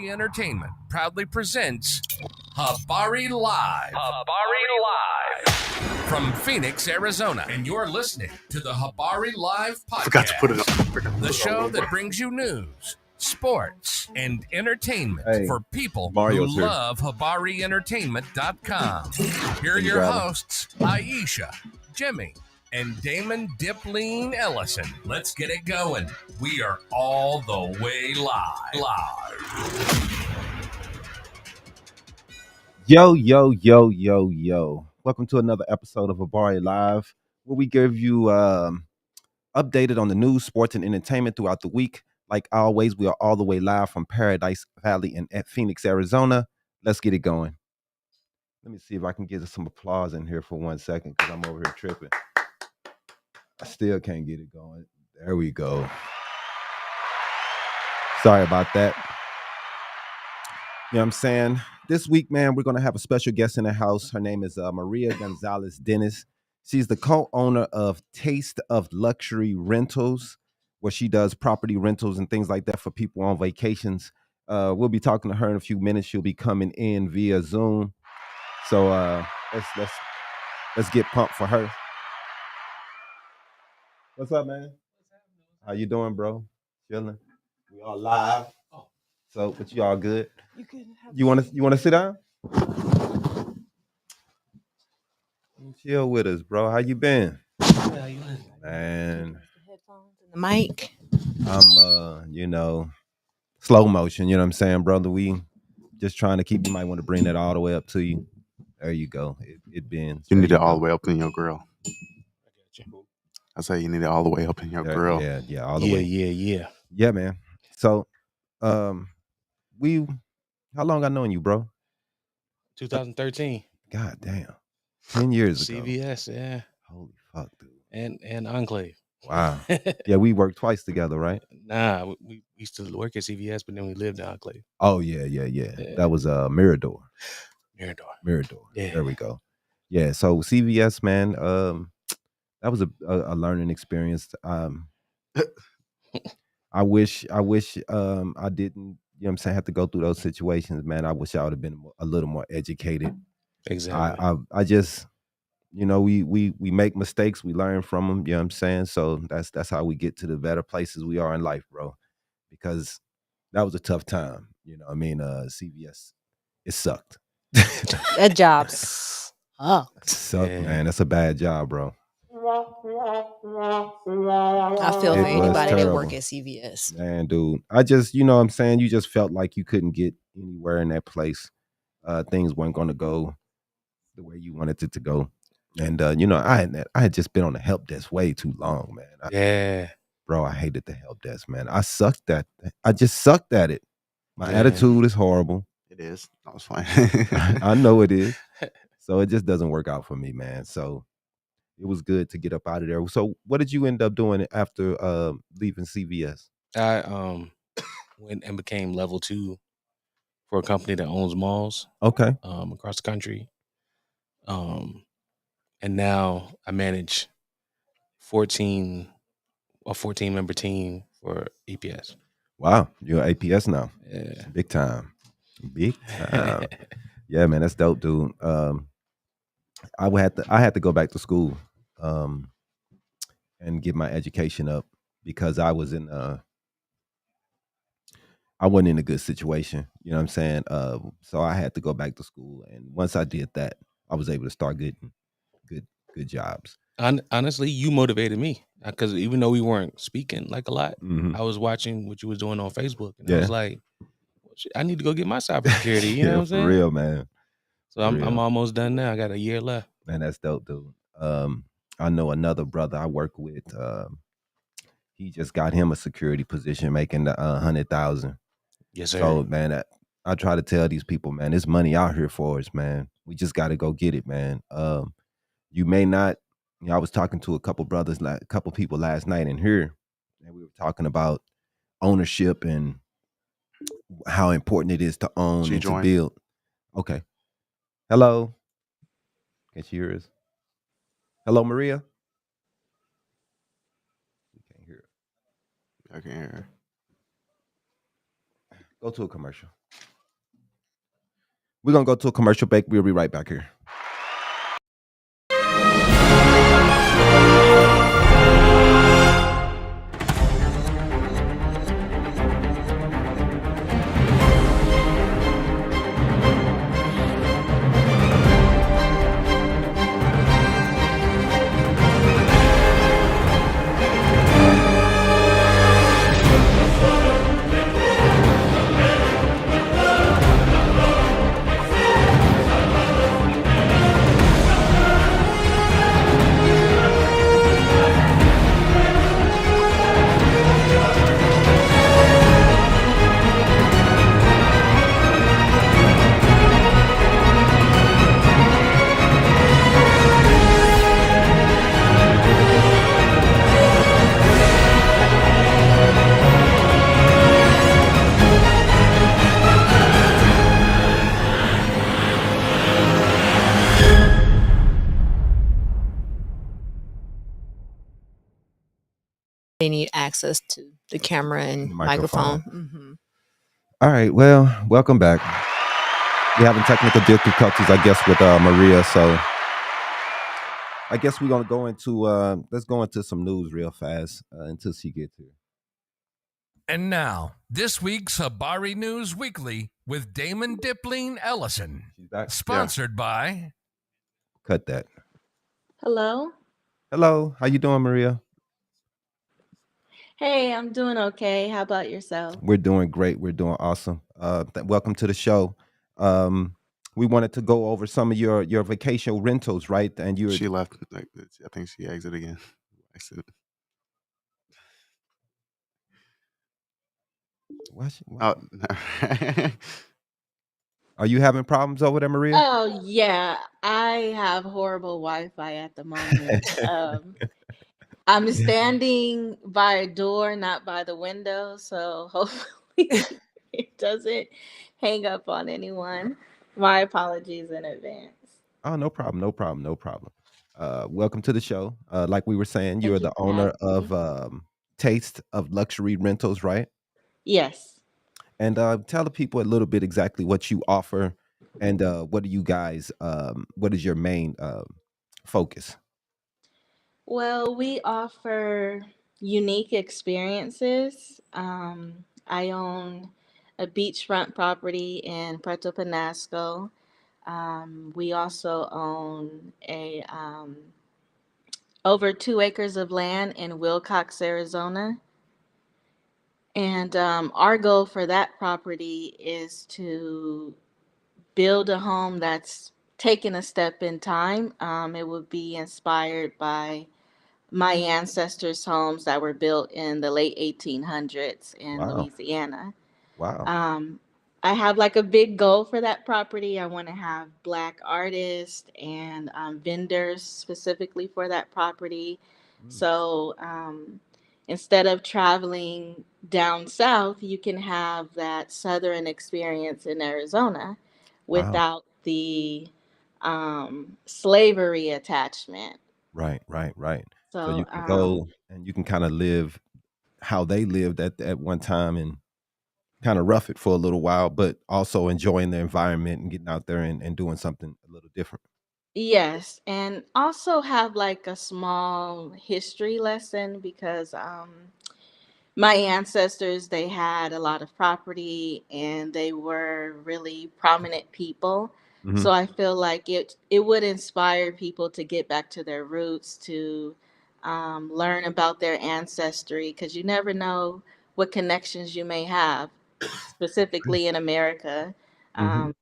Habari Entertainment proudly presents Habari Live. Habari Live. From Phoenix, Arizona. And you're listening to the Habari Live podcast. Forgot to put it on. The show that brings you news, sports, and entertainment for people Mario's who here. love HabariEntertainment.com. Here are your hosts, Iesha, Jimmy, and Damon Dipleen Ellison. Let's get it going. We are all the way live. Yo. Welcome to another episode of Habari Live, where we give you updated on the news, sports, and entertainment throughout the week. Like always, we are all the way live from Paradise Valley in Phoenix, Arizona. Let's get it going. Let me see if I can get some applause in here for 1 second, because I'm over here tripping. I still can't get it going. There we go. Sorry about that. You know what I'm saying? This week, man, we're going to have a special guest in the house. Her name is Maria Gonzales Dennis. She's the co-owner of Taste of Luxury Rentals, where she does property rentals and things like that for people on vacations. We'll be talking to her in a few minutes. She'll be coming in via Zoom. So let's get pumped for her. What's up, man? How you doing, bro? Chilling. We all live. So, but you all good? You want to sit down? Chill with us, bro. How you been? Yeah, you listening? Man, Headphones and the mic. I'm slow motion, you know what I'm saying, brother? We just trying to keep, you might want to bring that all the way up to you. There you go. It bends. You need it go. all the way up in your grill. I say you need it all the way up in your grill. Yeah, all the way. Yeah. Yeah, man. So, how long I known you, bro? 2013. God damn. 10 years ago. CVS, yeah. Holy fuck, dude. And Enclave. Wow. Yeah, we worked twice together, right? Nah, we used to work at CVS, but then we lived in Enclave. Oh, yeah. That was Mirador. Mirador. Yeah. There we go. Yeah, so CVS, man, that was a learning experience. I wish I didn't, you know what I'm saying, have to go through those situations, man. I wish I would have been a little more educated. Exactly. I just, we make mistakes, we learn from them, you know what I'm saying? So that's how we get to the better places we are in life, bro. Because that was a tough time, CVS, it sucked. That job sucked. Sucked, man. That's a bad job, bro. I feel for anybody that work at CVS. Man, dude. I just, you know what I'm saying? You just felt like you couldn't get anywhere in that place. Things weren't going to go the way you wanted it to go. And, I had just been on the help desk way too long, man. Bro, I hated the help desk, man. I just sucked at it. My attitude is horrible. It is. I was fine. I know it is. So it just doesn't work out for me, man. So it was good to get up out of there. So what did you end up doing after leaving CVS? I went and became level 2 for a company that owns malls. Okay. Across the country. And now I manage a 14-member team for EPS. Wow, you're APS now. Yeah. Big time. Yeah, man, that's dope, dude. I had to go back to school and get my education up because I wasn't in a good situation. You know what I'm saying? So I had to go back to school, and once I did that, I was able to start getting good jobs. Honestly, you motivated me because even though we weren't speaking like a lot, Mm-hmm. I was watching what you was doing on Facebook, and I was like, I need to go get my cybersecurity. You know what I'm saying? For real, man. So I'm almost done now. I got a year left. Man, that's dope, dude. I know another brother I work with. He just got him a security position, making the 100,000. Yes, sir. So, man, I try to tell these people, man, there's money out here for us, man. We just got to go get it, man. You may not. I was talking to a couple people last night in here, and we were talking about ownership and how important it is to own and to build. Okay. Hello. Can she hear us? Hello, Maria. We can't hear her. I can hear her. Go to a commercial. We're gonna go to a commercial break. We'll be right back here. They need access to the camera and microphone. Mm-hmm. All right. Well, welcome back. We're having technical difficulties, I guess, with Maria. So I guess we're gonna go into let's go into some news real fast until she gets here. And now, this week's Habari News Weekly with Damon Dipling Ellison. She's back. Sponsored by... Cut that. Hello. Hello. How you doing, Maria? Hey, I'm doing okay. How about yourself? We're doing great. We're doing awesome. Welcome to the show. We wanted to go over some of your vacation rentals, right? And she left. Like, I think she exited again. What? Oh, no. Are you having problems over there, Maria? Oh yeah, I have horrible Wi-Fi at the moment. I'm standing by a door, not by the window, so hopefully it doesn't hang up on anyone. My apologies in advance. Oh, no problem. No problem. No problem. Welcome to the show. Like we were saying, you're Thank you the for owner having of me. Taste of Luxury Rentals, right? Yes. And tell the people a little bit exactly what you offer and what do you guys, what is your main focus? Well, we offer unique experiences. I own a beachfront property in Puerto Penasco. We also own a over 2 acres of land in Wilcox, Arizona. And our goal for that property is to build a home that's taken a step in time. It would be inspired by my ancestors' homes that were built in the late 1800s in Wow. Louisiana. Wow. I have like a big goal for that property. I want to have Black artists and vendors specifically for that property. Mm. So instead of traveling down south, you can have that southern experience in Arizona Wow. without the slavery attachment. Right. So you So can go and you can kind of live how they lived at one time and kind of rough it for a little while, but also enjoying the environment and getting out there and doing something a little different. yes, and also have like a small history lesson because my ancestors, they had a lot of property and they were really prominent people. Hmm. So I feel like it would inspire people to get back to their roots, to learn about their ancestry, because you never know what connections you may have, specifically in America. Hmm. Um,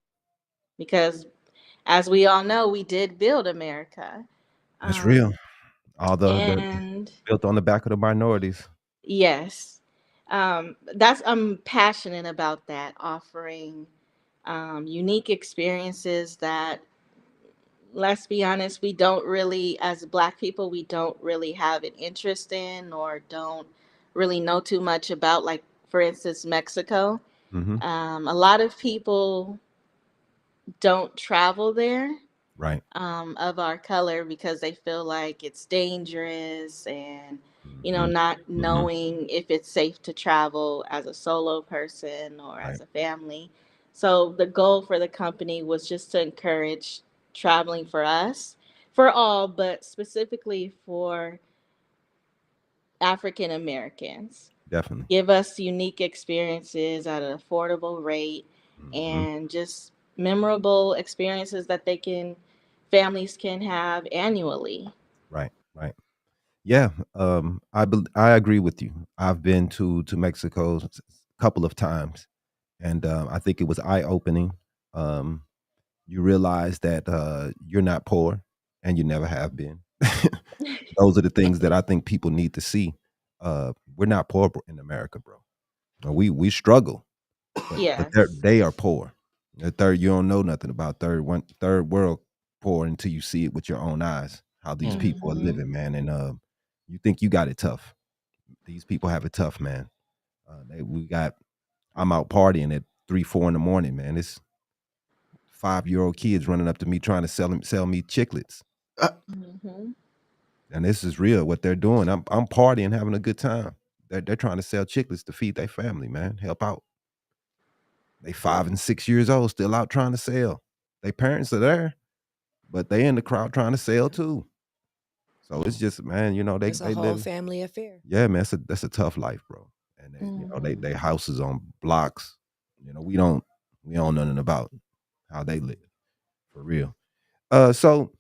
because as we all know, we did build America. That's real. Um, All the and built on the back of the minorities. yes, that's I'm passionate about that, offering unique experiences that, let's be honest, we don't really, as Black people, we don't really have an interest in or don't really know too much about. Like, for instance, Mexico. Hmm. A lot of people don't travel there Right. of our color because they feel like it's dangerous and Hmm. not Hmm. knowing if it's safe to travel as a solo person or Right. as a family. So the goal for the company was just to encourage traveling for us, for all, but specifically for African Americans. Definitely. Give us unique experiences at an affordable rate Hmm. and just memorable experiences that families can have annually. Right. Right. Yeah. I agree with you. I've been to Mexico a couple of times, and I think it was eye opening. Um, you realize that you're not poor, and you never have been. Those are the things that I think people need to see. We're not poor in America, bro. We struggle, but Yes. they are poor. The third, you don't know nothing about third world poor until you see it with your own eyes. How these Mm. people are Hmm. living, man, and you think you got it tough. These people have it tough, man. We got. I'm out partying at 3, 4 in the morning, man. It's 5-year-old kids running up to me trying to sell me chiclets. Uh, Hmm. And this is real. What they're doing, I'm partying, having a good time. They're trying to sell chiclets to feed their family, man. Help out. They 5 and 6 years old, still out trying to sell. Their parents are there, but they in the crowd trying to sell too. So it's just, man, It's a they whole live. family affair. Yeah, man, that's a tough life, bro. And Hmm. they houses on blocks. We don't know nothing about how they live for real. So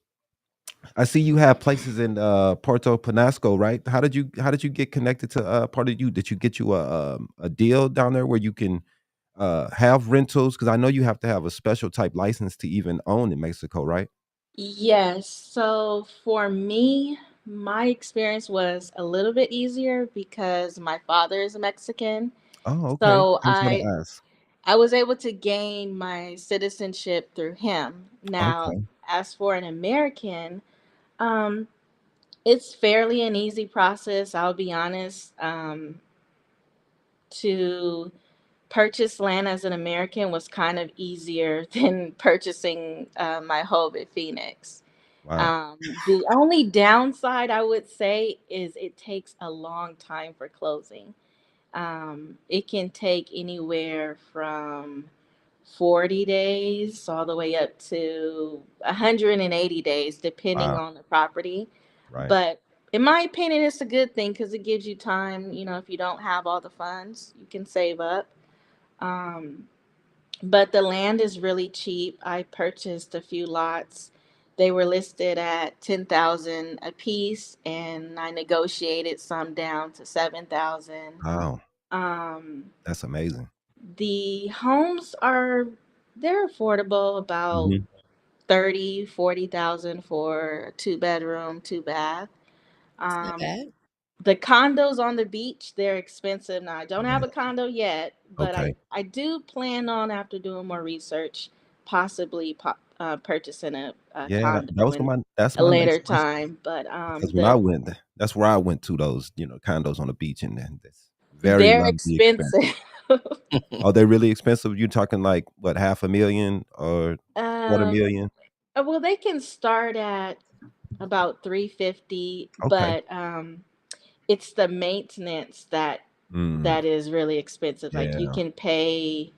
I see you have places in Puerto Penasco, right? How did you get connected to part of you? Did you get you a deal down there where you can have rentals? Because I know you have to have a special type license to even own in Mexico, right? Yes. So for me, my experience was a little bit easier because my father is Mexican. Oh, okay. So I was gonna ask. I was able to gain my citizenship through him. Now, Okay. as for an American, um, it's fairly an easy process. I'll be honest. To purchase land as an American was kind of easier than purchasing my home in Phoenix. Wow. The only downside I would say is it takes a long time for closing. It can take anywhere from 40 days all the way up to 180 days, depending Wow. on the property. Right. But in my opinion, it's a good thing because it gives you time. If you don't have all the funds, you can save up. Um, but the land is really cheap. I purchased a few lots. They were listed at 10,000 a piece, and I negotiated some down to 7,000. Wow. Um, That's amazing. the homes they're affordable, about Hmm. 30, 40,000 for a 2 bedroom, 2 bath. It's not Um, bad. the condos on the beach, they're expensive. Now, I don't Yeah. have a condo yet, but I, Okay. I do plan on, after doing more research, possibly purchasing a Yeah. condo in That's a my later next question. time. But Because when I the went, that's where I went to those, condos on the beach, and then that's very they're lovely expensive. expensive. Are they really expensive? You talking like what, half a million or quarter um, million? well, they can start at about 350, Okay. but it's the maintenance Mm, that is really expensive. Like you yeah. can pay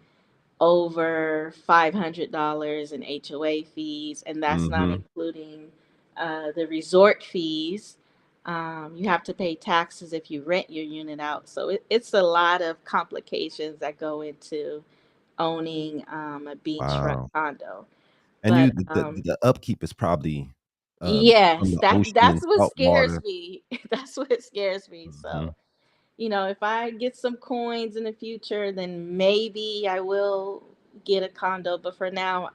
over $500 in HOA fees, and that's not Mhm. including the resort fees. You have to pay taxes if you rent your unit out. So it's a lot of complications that go into owning a beachfront Wow. condo. And But the upkeep is probably, from yes, the that ocean that's and what salt scares water. me. That's what scares me. Mhm. So if I get some coins in the future, then maybe I will get a condo. But for now,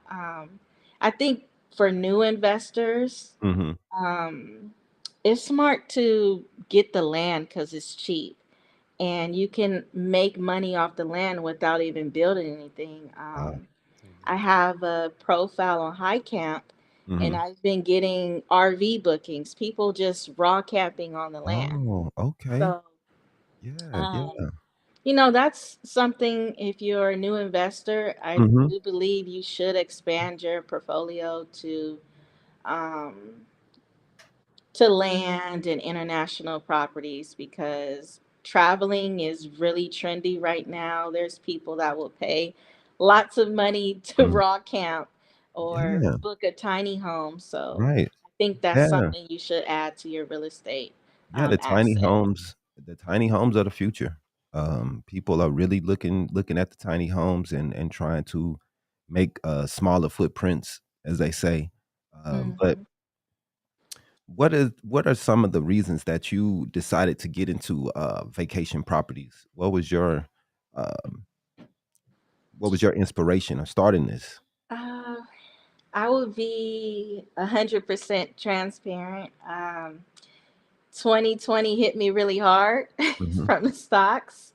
I think for new investors, Mhm. um, it's smart to get the land because it's cheap and you can make money off the land without even building anything. Wow. I have a profile on High Camp, and Mhm. I've been getting RV bookings, people just raw camping on the land. Oh, okay. So, Yeah, um, yeah. that's something. If you're a new investor, I Mhm. do believe you should expand your portfolio um, to land and international properties because traveling is really trendy right now. There's people that will pay lots of money to Mm. raw camp or Yeah, book a tiny home. So right. I think that's Yeah. something you should add to your real estate Yeah, asset. the tiny homes are the future. People are really looking at the tiny homes and trying to make smaller footprints, as they say. But Hmm. what are some of the reasons that you decided to get into vacation properties? Um, what was your inspiration of starting this? Uh, I would be 100% transparent. 2020 hit me really hard Hmm. from the stocks,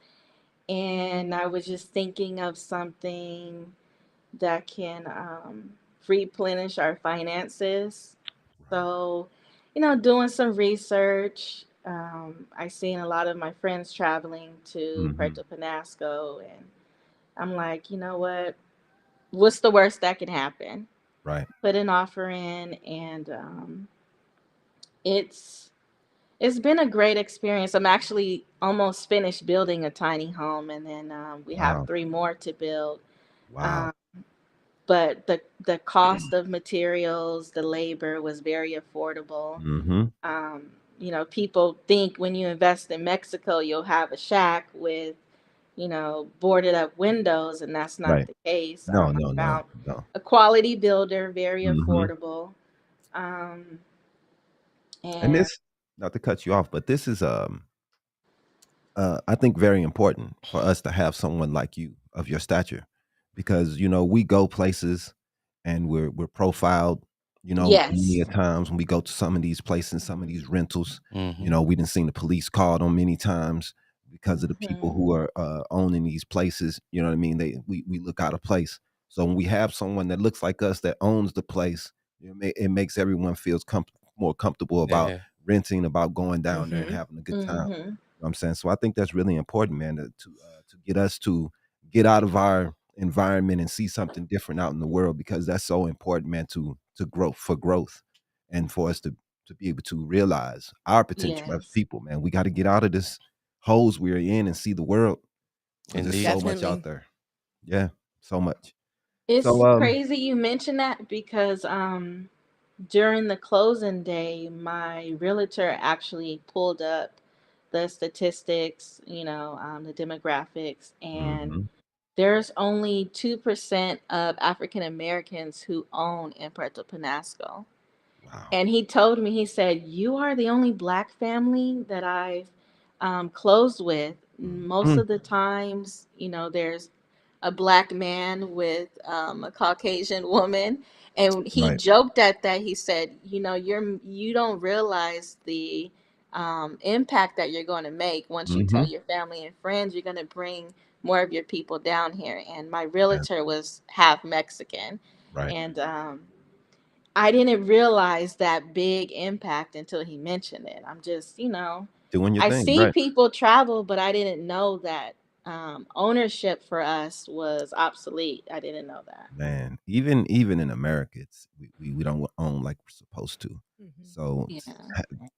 and I was just thinking of something that can replenish our finances. Right. So, doing some research, I seen a lot of my friends traveling to Hmm. Puerto Penasco, and I'm like, you know what? What's the worst that can happen? Right. Put an offer in, and it's it's been a great experience. I'm actually almost finished building a tiny home, and then we have Wow. 3 more to build. Wow. Um, but the cost of materials, the labor was very affordable. Hmm. Um, people think when you invest in Mexico, you'll have a shack with, boarded up windows, and that's not Right. the case. No, I no, no, found no. a quality builder, very Hmm. affordable. Um, And and this, not to cut you off, but this is I think very important for us to have someone like you of your stature, because we go places and we're profiled. Many yes. a times when we go to some of these places, some of these rentals, Hmm. we didn't seen the police called on many times because of the people Hmm. who are owning these places. You know what I mean? We look out of place. So when we have someone that looks like us that owns the place, it makes everyone feels more comfortable about Yeah. renting, about going down there and Hmm. having a good time. Hmm. What I'm saying? So I think that's really important, man, to get us to get out of our environment and see something different out in the world, because that's so important, man, to grow for growth and for us to be able to realize our potential as Yes. people, man. We got to get out of this holes we're in and see the world, because there's Indeed. so much Definitely. out there. Yeah, so much. It's So crazy you mentioned that because during the closing day, my realtor actually pulled up the statistics, the demographics, and mhm. there's only 2% of African Americans who own in Puerto Penasco. Wow. And he told me, he said, "You are the only black family that I've closed with. Most Mhm. of the times, there's a black man with a Caucasian woman." And he Right. joked at that. He said, you don't realize the impact that you're going to make once you tell Hmm. your family and friends you're going to bring more of your people down here. And my Yeah. realtor was half Mexican. Right. And I didn't realize that big impact until he mentioned it. I'm just, Doing your I thing. see Right. people travel, but I didn't know that ownership for us was obsolete. I didn't know that. Man, even in America, we don't own like we're supposed to. Hmm. So Yeah.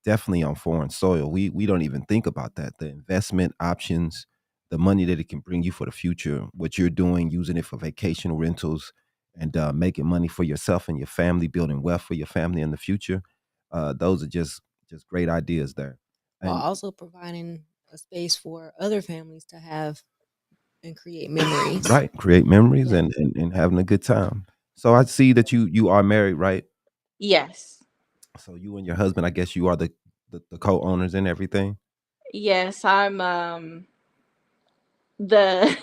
definitely on foreign soil, we don't even think about that. The investment options, the money that it can bring you for the future, what you're doing, using it for vacation rentals, and making money for yourself and your family, building wealth for your family in the future. Those are just great ideas there. While And also providing a space for other families to have and create memories. right, create memories Yes. and having a good time. So I see that you are married, right? Yes. So you and your husband, I guess you are the co-owners and everything? Yes, I'm the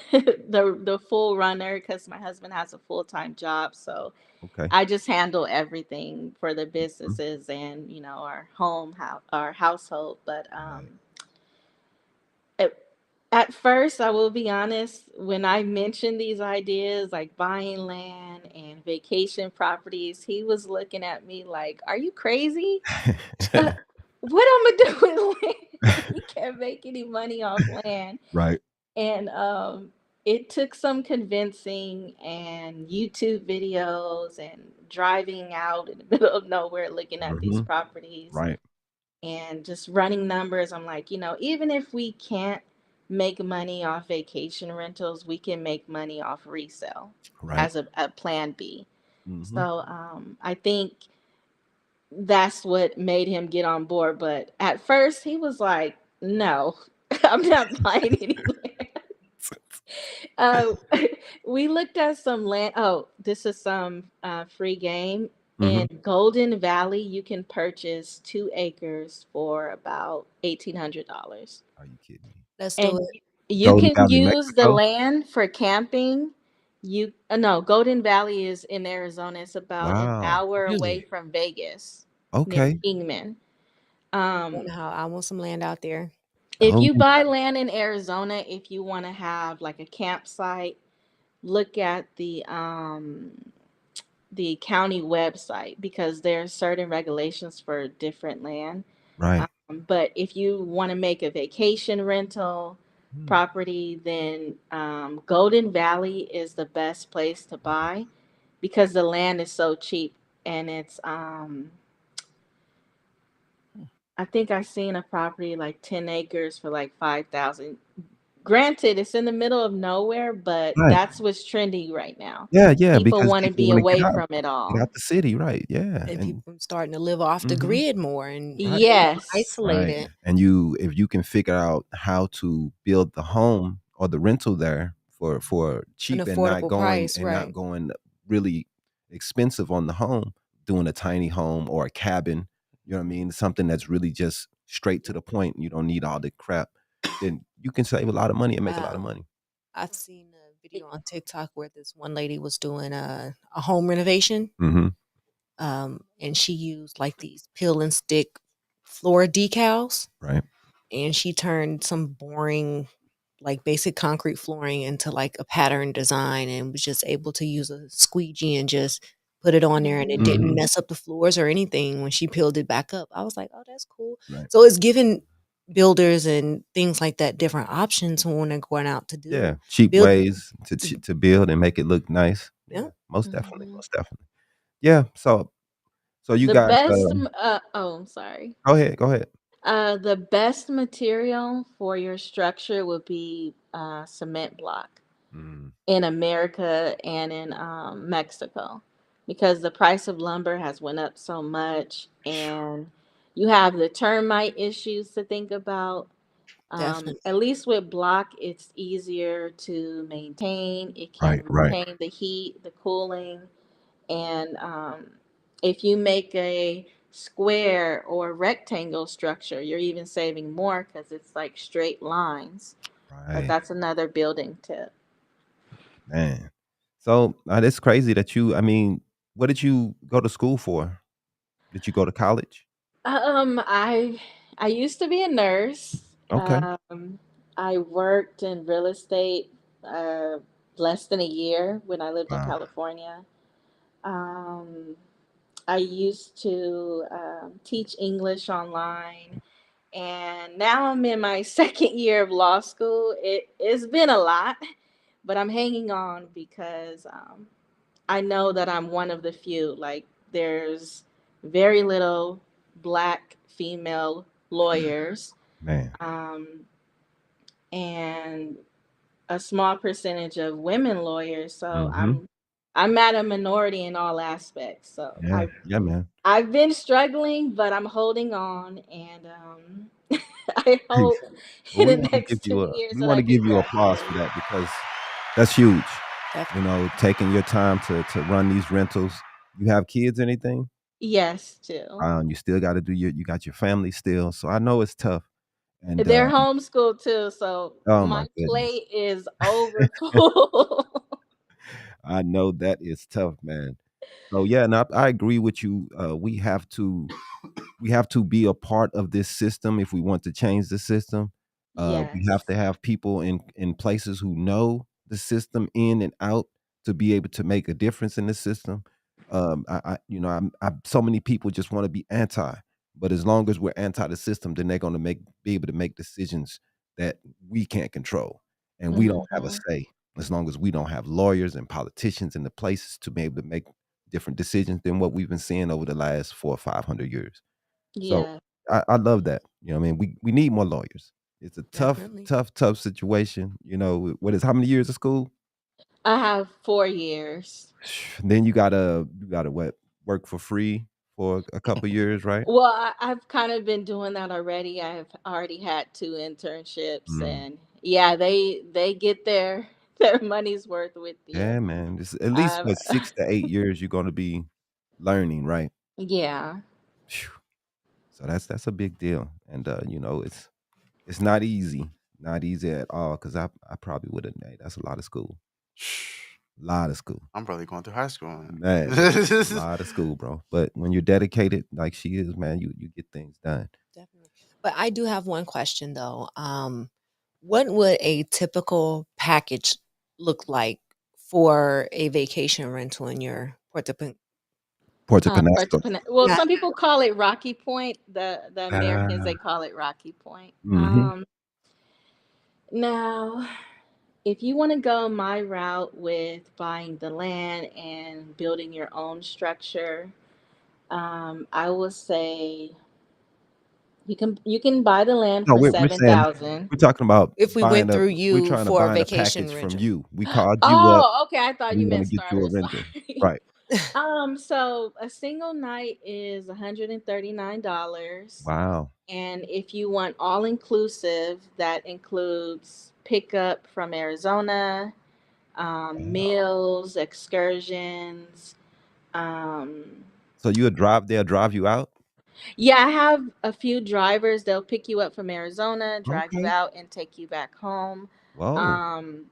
the full runner because my husband has a full-time job, so Okay. I just handle everything for the Mhm. businesses and our household. But Right. at, at first, I will be honest, when I mentioned these ideas like buying land and vacation properties, he was looking at me like, "Are you crazy? Uh, what am I doing with land? We can't make any money off land." Right. And it took some convincing and YouTube videos and driving out in the middle of nowhere looking at these Mhm. properties Right. and just running numbers. I'm like, even if we can't make money off vacation rentals, we can make money off resale Right. as a plan B. Hmm. So I think that's what made him get on board. But at first, he was like, "No, I'm not buying anywhere." Uh, we looked at some land. Oh, this is some free game. Hmm. In Golden Valley, you can purchase 2 acres for about $1,800, Are you kidding me? Let's do and it. you Golden can Valley, use the Mexico. land for camping. You no, Golden Valley is in Arizona. It's about an Wow. hour away Really? from Vegas, near Okay. Kingman. Want how I want some land out there. If you Golden. buy land in Arizona, if you want to have like a campsite, look at the county website because there are certain regulations for different land. Right. But if you want to make a vacation rental Hmm. property, then Golden Valley is the best place to buy because the land is so cheap and it's I think I seen a property like 10 acres for like 5,000. Granted, it's in the middle of nowhere, but Right. that's what's trendy right now. Yeah, yeah, People because want to people be wanna away from it get all. out the city, right, yeah, And and people starting to live off the mhm, grid more and right, being more Yes. right, isolated. and if you can figure out how to build the home or the rental there for An cheap affordable price, and not right? going really expensive on the home, doing a tiny home or a cabin, you know what I mean? Something that's really just straight to the point, you don't need all the crap, then you can save a lot of money and make a lot of Wow. money. I've seen a video on TikTok where this one lady was doing a home renovation. Mhm, And she used like these peel and stick floor decals, right, and she turned some boring, like basic concrete flooring into like a pattern design, and was just able to use a squeegee and just put it on there, and it didn't mhm, mess up the floors or anything when she peeled it back up. I was like, oh, that's cool. right. So it's giving builders and things like that different options when they're going out to do Yeah, cheap build. ways to build and make it look nice. Yeah. Yeah, most definitely, Mhm. most definitely. Yeah, so you The guys, best, oh, I'm sorry. go ahead. The best material for your structure would be cement block Mm, in America and in Mexico because the price of lumber has went up so much and you have the termite issues to think about. Definitely. At least with block, it's easier to maintain. It right, can right, retain the heat, the cooling, and if you make a square or rectangle structure, you're even saving more because it's like straight lines. But right, that's another building tip. man. So, it's crazy that I mean, what did you go to school for? Did you go to college? I used to be a nurse. Okay. I worked in real estate uh, less than a year when I lived in Wow. California. Um, I used to teach English online, and now I'm in my second year of law school. It's been a lot, but I'm hanging on because I know that I'm one of the few. Like, there's very little black female lawyers, Man. um, and a small percentage of women lawyers. So Mhm. I'm at a minority in all aspects. So Yeah. Yeah, man. I've been struggling, but I'm holding on, and I hope in Well, the next 2 years we that I wanna get give you that applause for promoted. that because that's huge. You Definitely. know, taking your time to run these rentals. You have kids, anything? Yes, too. You still gotta do you got your family still, so I know it's tough, and, They're homeschooled too, so oh my my goodness. plate is over full. I know that is tough, man. So, yeah, and I agree with you, we have to be a part of this system if we want to change the system. We have Yes. to have people in places who know the system in and out to be able to make a difference in the system. So many people just want to be anti, but as long as we're anti the system, then they're going to be able to make decisions that we can't control, and we don't have a Mhm. say. As long as we don't have lawyers and politicians in the places to be able to make different decisions than what we've been seeing over the last 400 or 500 years. So Yeah. I love that. You know what I mean? We need more lawyers. It's a Definitely. tough situation. You know, how many years of school? I have 4 years. Then you gotta what, work for free for a couple years, right? Well, I've kind of been doing that already. I have already had 2 internships, Mm. and yeah, they get their their money's worth with you. Yeah, man. It's at least Um, what 6 to 8 years you're gonna be learning, right? yeah. Phew. So that's a big deal, and you know, it's not easy, not easy at all. Because I probably would have. That's a lot of school, lot of school. I'm probably going through high school. Man, a lot of school, bro. But when you're dedicated like she is, man, you get things done. Definitely. But I do have one question though. What would a typical package look like for a vacation rental in your Puerto Puerto Penasco. well, Yeah. some people call it Rocky Point. The Americans, they Ah, call it Rocky Point. mhm. Now, if you want to go my route with buying the land and building your own structure, I would say you can buy the land No, for we're seven saying thousand. we're talking about If we went through we're you trying to for a buy a vacation package from rental. you. We called you up. Oh, okay. I thought We you want to meant get you a starter. rental, Sorry. right? So a single night is $139. Wow. And if you want all inclusive, that includes pickup from Arizona, Wow. meals, excursions. Um, So they'll drive you out. yeah, I have a few drivers. They'll pick you up from Arizona, drive you Okay. out, and take you back home. Whoa. Um,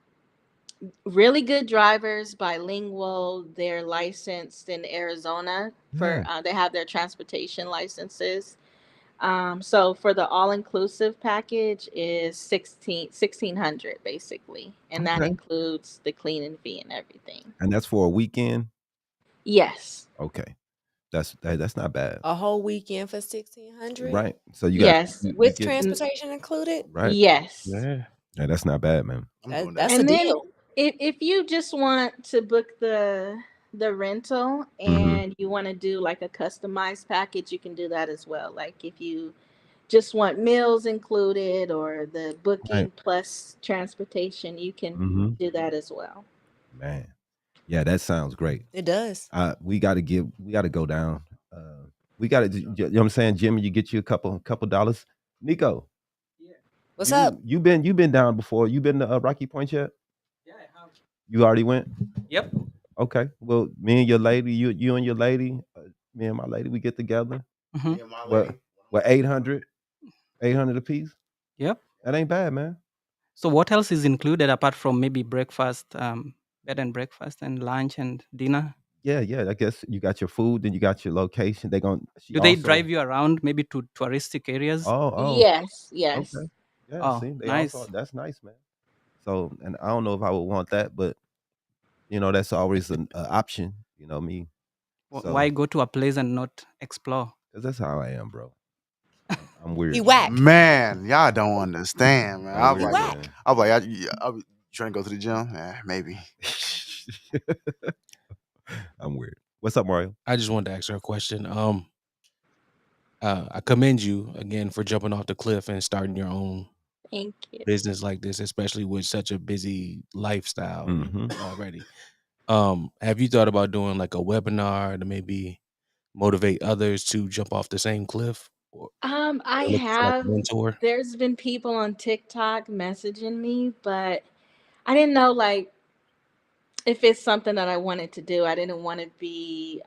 really good drivers, bilingual. They're licensed in Arizona for. Yeah. They have their transportation licenses. So for the all inclusive package is 1600 basically, and that Okay. includes the cleaning fee and everything. And that's for a weekend. Yes. Okay. That's not bad. A whole weekend for 1,600 Right. So you got Yes. you with get transportation included. right. Yes. Yeah, Yeah, that's not bad, man. I'm doing That's that. a And then deal. if you just want to book the rental Hmm. and you want to do like a customized package, you can do that as well. Like if you just want meals included or the Right. booking plus transportation, you can Hmm. do that as well. Man. Yeah, that sounds great. It does. We got to go down. We got to, you know what I'm saying, Jimmy. You get you a couple dollars. Nico, What's up? you been down before? You been to Rocky Point yet? You already went. Yep. Okay. Well, me and your lady, you and your lady, me and my lady, we get together. Mhm. Yeah, my What? lady. What? 800 apiece. Yep. That ain't bad, man. So what else is included apart from maybe breakfast, bed and breakfast, and lunch and dinner? Yeah. I guess you got your food, then you got your location. She Do they also. drive you around maybe to touristic areas? Oh. Yes, Okay. yes. Yeah. Oh, See, they also. nice. That's nice, man. So, and I don't know if I would want that, but you know, that's always an option. You know me. Why So, go to a place and not explore? because that's how I am, bro. I'm He weird, man. whack. Man, y'all don't understand, man. I'm I'm He weird, like, whack. man. I'm like, I trying to go to the gym. Maybe. I'm weird. What's up, Mario? I just wanted to ask her a question. I commend you again for jumping off the cliff and starting your own Thank you. business like this, especially with such a busy lifestyle Mhm. already. Have you thought about doing like a webinar to maybe motivate others to jump off the same cliff, or I looking for like a have. mentor? There's been people on TikTok messaging me, but I didn't know like if it's something that I wanted to do. I didn't want to be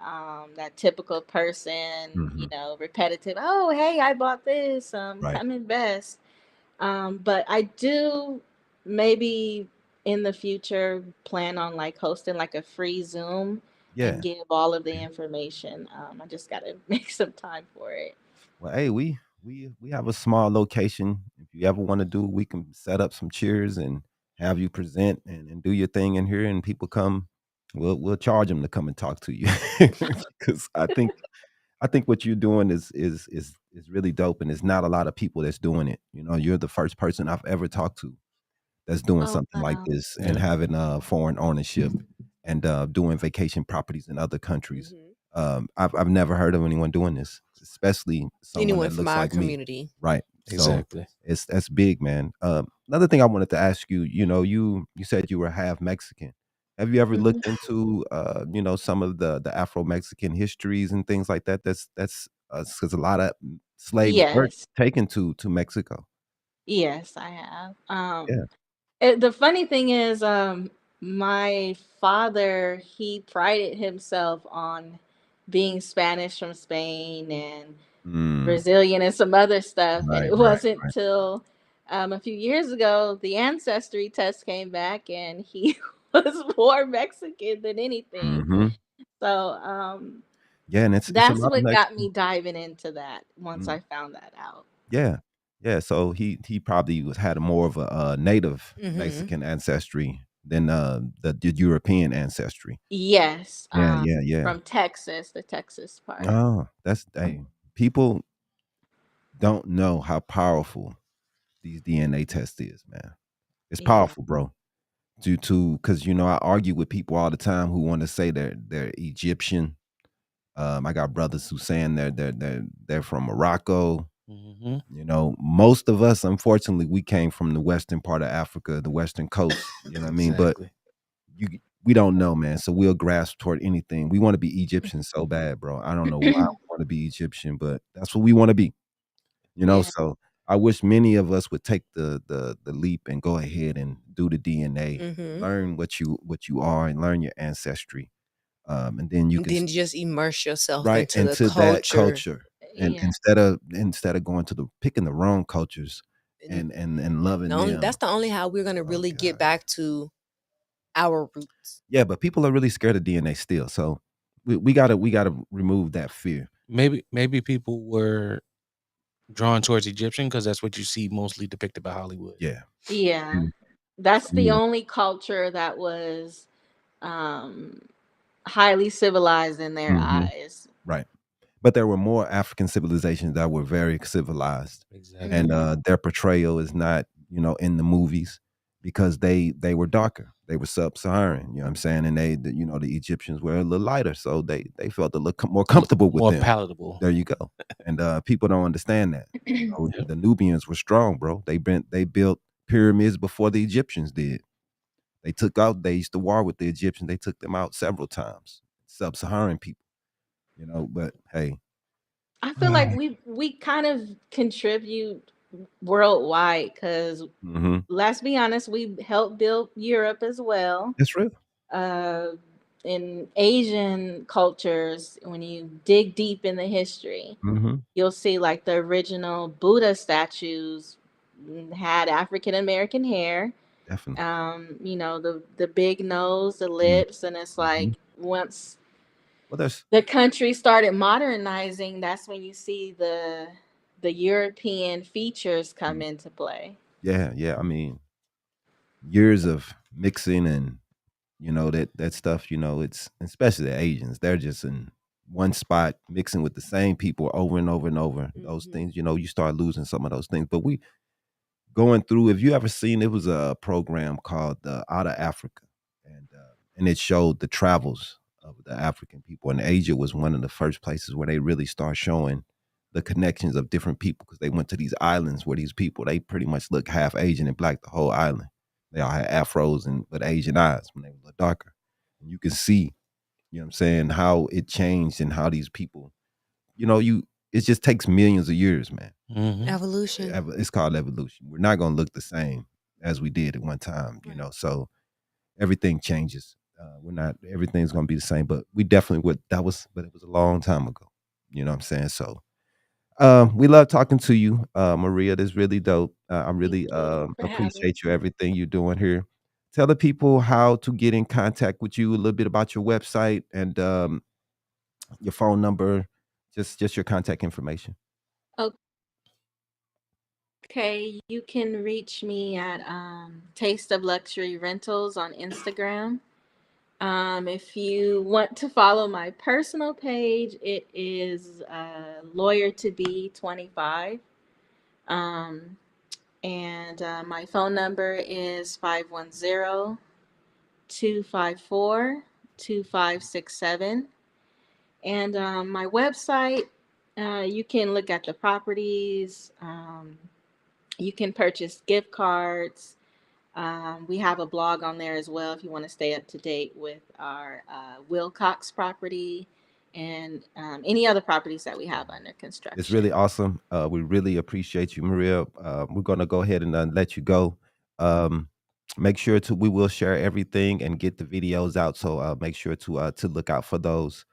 that typical person, Mhm. repetitive. Oh, hey, I bought this. Right. Come invest. But I do maybe in the future plan on like hosting like a free Zoom Yeah. and give all of the information. I just got to make some time for it. Well, hey, we have a small location. If you ever want to do, we can set up some chairs and have you present and do your thing in here, and people come. We'll charge them to come and talk to you because I think what you're doing is really dope, and there's not a lot of people that's doing it. You know, you're the first person I've ever talked to that's doing Oh, something like wow. this and Yeah. having foreign ownership and doing vacation properties in other countries. Mhm. I've never heard of anyone doing this, especially someone Anyone that from looks our like me. community. Right. So Exactly. that's big, man. Another thing I wanted to ask you, you said you were half Mexican. Have you ever Mhm. looked into some of the Afro Mexican histories and things like that? That's because a lot of slaves were Yes. taken to Mexico. Yes, I have. Yeah. The funny thing is, my father, he prided himself on being Spanish from Spain and Mm, Brazilian and some other stuff. And right, it right, wasn't right. till a few years ago the ancestry test came back and he was more Mexican than anything. Hmm. So Yeah, and it's a that's lot of what got Mexican. me diving into that once Mm, I found that out. yeah, yeah. So he probably had a more of a native Mhm. Mexican ancestry than the European ancestry. Yes, Yeah, yeah, yeah. from Texas, the Texas part. Oh, that's hey, people don't know how powerful these DNA tests is, man. It's Yeah. powerful, bro. Due to because I argue with people all the time who want to say they're Egyptian. I got brothers who saying they're from Morocco. Hmm. Most of us, unfortunately, we came from the western part of Africa, the western coast. You know what I mean? But Exactly. you we don't know, man. So we'll grasp toward anything. We want to be Egyptian so bad, bro. I don't know why we want to be Egyptian, but that's what we want to be. Yeah. So I wish many of us would take the leap and go ahead and do the DNA, Mhm. learn what you are, and learn your ancestry, and then you And can then just immerse yourself right into the into that culture. culture, and Yeah. instead of going to the picking the wrong cultures And and loving them. that's the only how we're gonna Oh really get god, back to our roots. yeah, but people are really scared of DNA still, so we gotta remove that fear. Maybe people were drawn towards Egyptian because that's what you see mostly depicted by Hollywood. Yeah, Yeah. mm, That's the yeah, only culture that was um highly civilized in their mhm, eyes. right. But there were more African civilizations that were very civilized, and, Exactly. Mhm. their portrayal is not, in the movies because they were darker. They were sub-Saharan, you know what I'm saying? And the Egyptians were a little lighter, so they felt a little more comfortable with More them. palatable. There you go. And, people don't understand that. Yep. The Nubians were strong, bro. They built pyramids before the Egyptians did. They used to war with the Egyptians. They took them out several times. Sub-Saharan people, but hey. I feel like we kind of contribute worldwide because Mhm. let's be honest, we helped build Europe as well. That's real. Uh, in Asian cultures, when you dig deep in the history, Mhm. you'll see like the original Buddha statues had African American hair. Definitely. The big nose, the Mm, lips, and it's like mhm. once Well, there's the country started modernizing, that's when you see the European features come mm, into play. yeah, yeah. I mean, years of mixing and that stuff. It's especially the Asians. They're just in one spot mixing with the same people over and over and over. Those Mhm. things, you start losing some of those things. But we going through. If you ever seen, it was a program called Out of Africa, and it showed the travels of the African people. And Asia was one of the first places where they really start showing the connections of different people because they went to these islands where these people they pretty much look half Asian and black the whole island. They all had afros and with Asian eyes when they were darker. And you can see, I'm saying, how it changed and how these people, you it just takes millions of years, man. Hmm. Evolution. It's called evolution. We're not gonna look the same as we did at one time, Right. So everything changes. We're not everything's gonna be the same, but we definitely would. But it was a long time ago. You know what I'm saying? So, we love talking to you, Maria. This is really dope. I Thank really you for having appreciate you me. everything you're doing here. Tell the people how to get in contact with you. A little bit about your website and your phone number. Just your contact information. Okay, you can reach me at Taste of Luxury Rentals on Instagram. If you want to follow my personal page, it is Lawyer to Be 25. Um, and my phone number is 510-254-2567. And my website, you can look at the properties. You can purchase gift cards. We have a blog on there as well if you want to stay up to date with our Wilcox property and any other properties that we have under construction. It's really awesome. We really appreciate you, Maria. We're going to go ahead and let you go. Make sure we will share everything and get the videos out. So make sure to look out for those.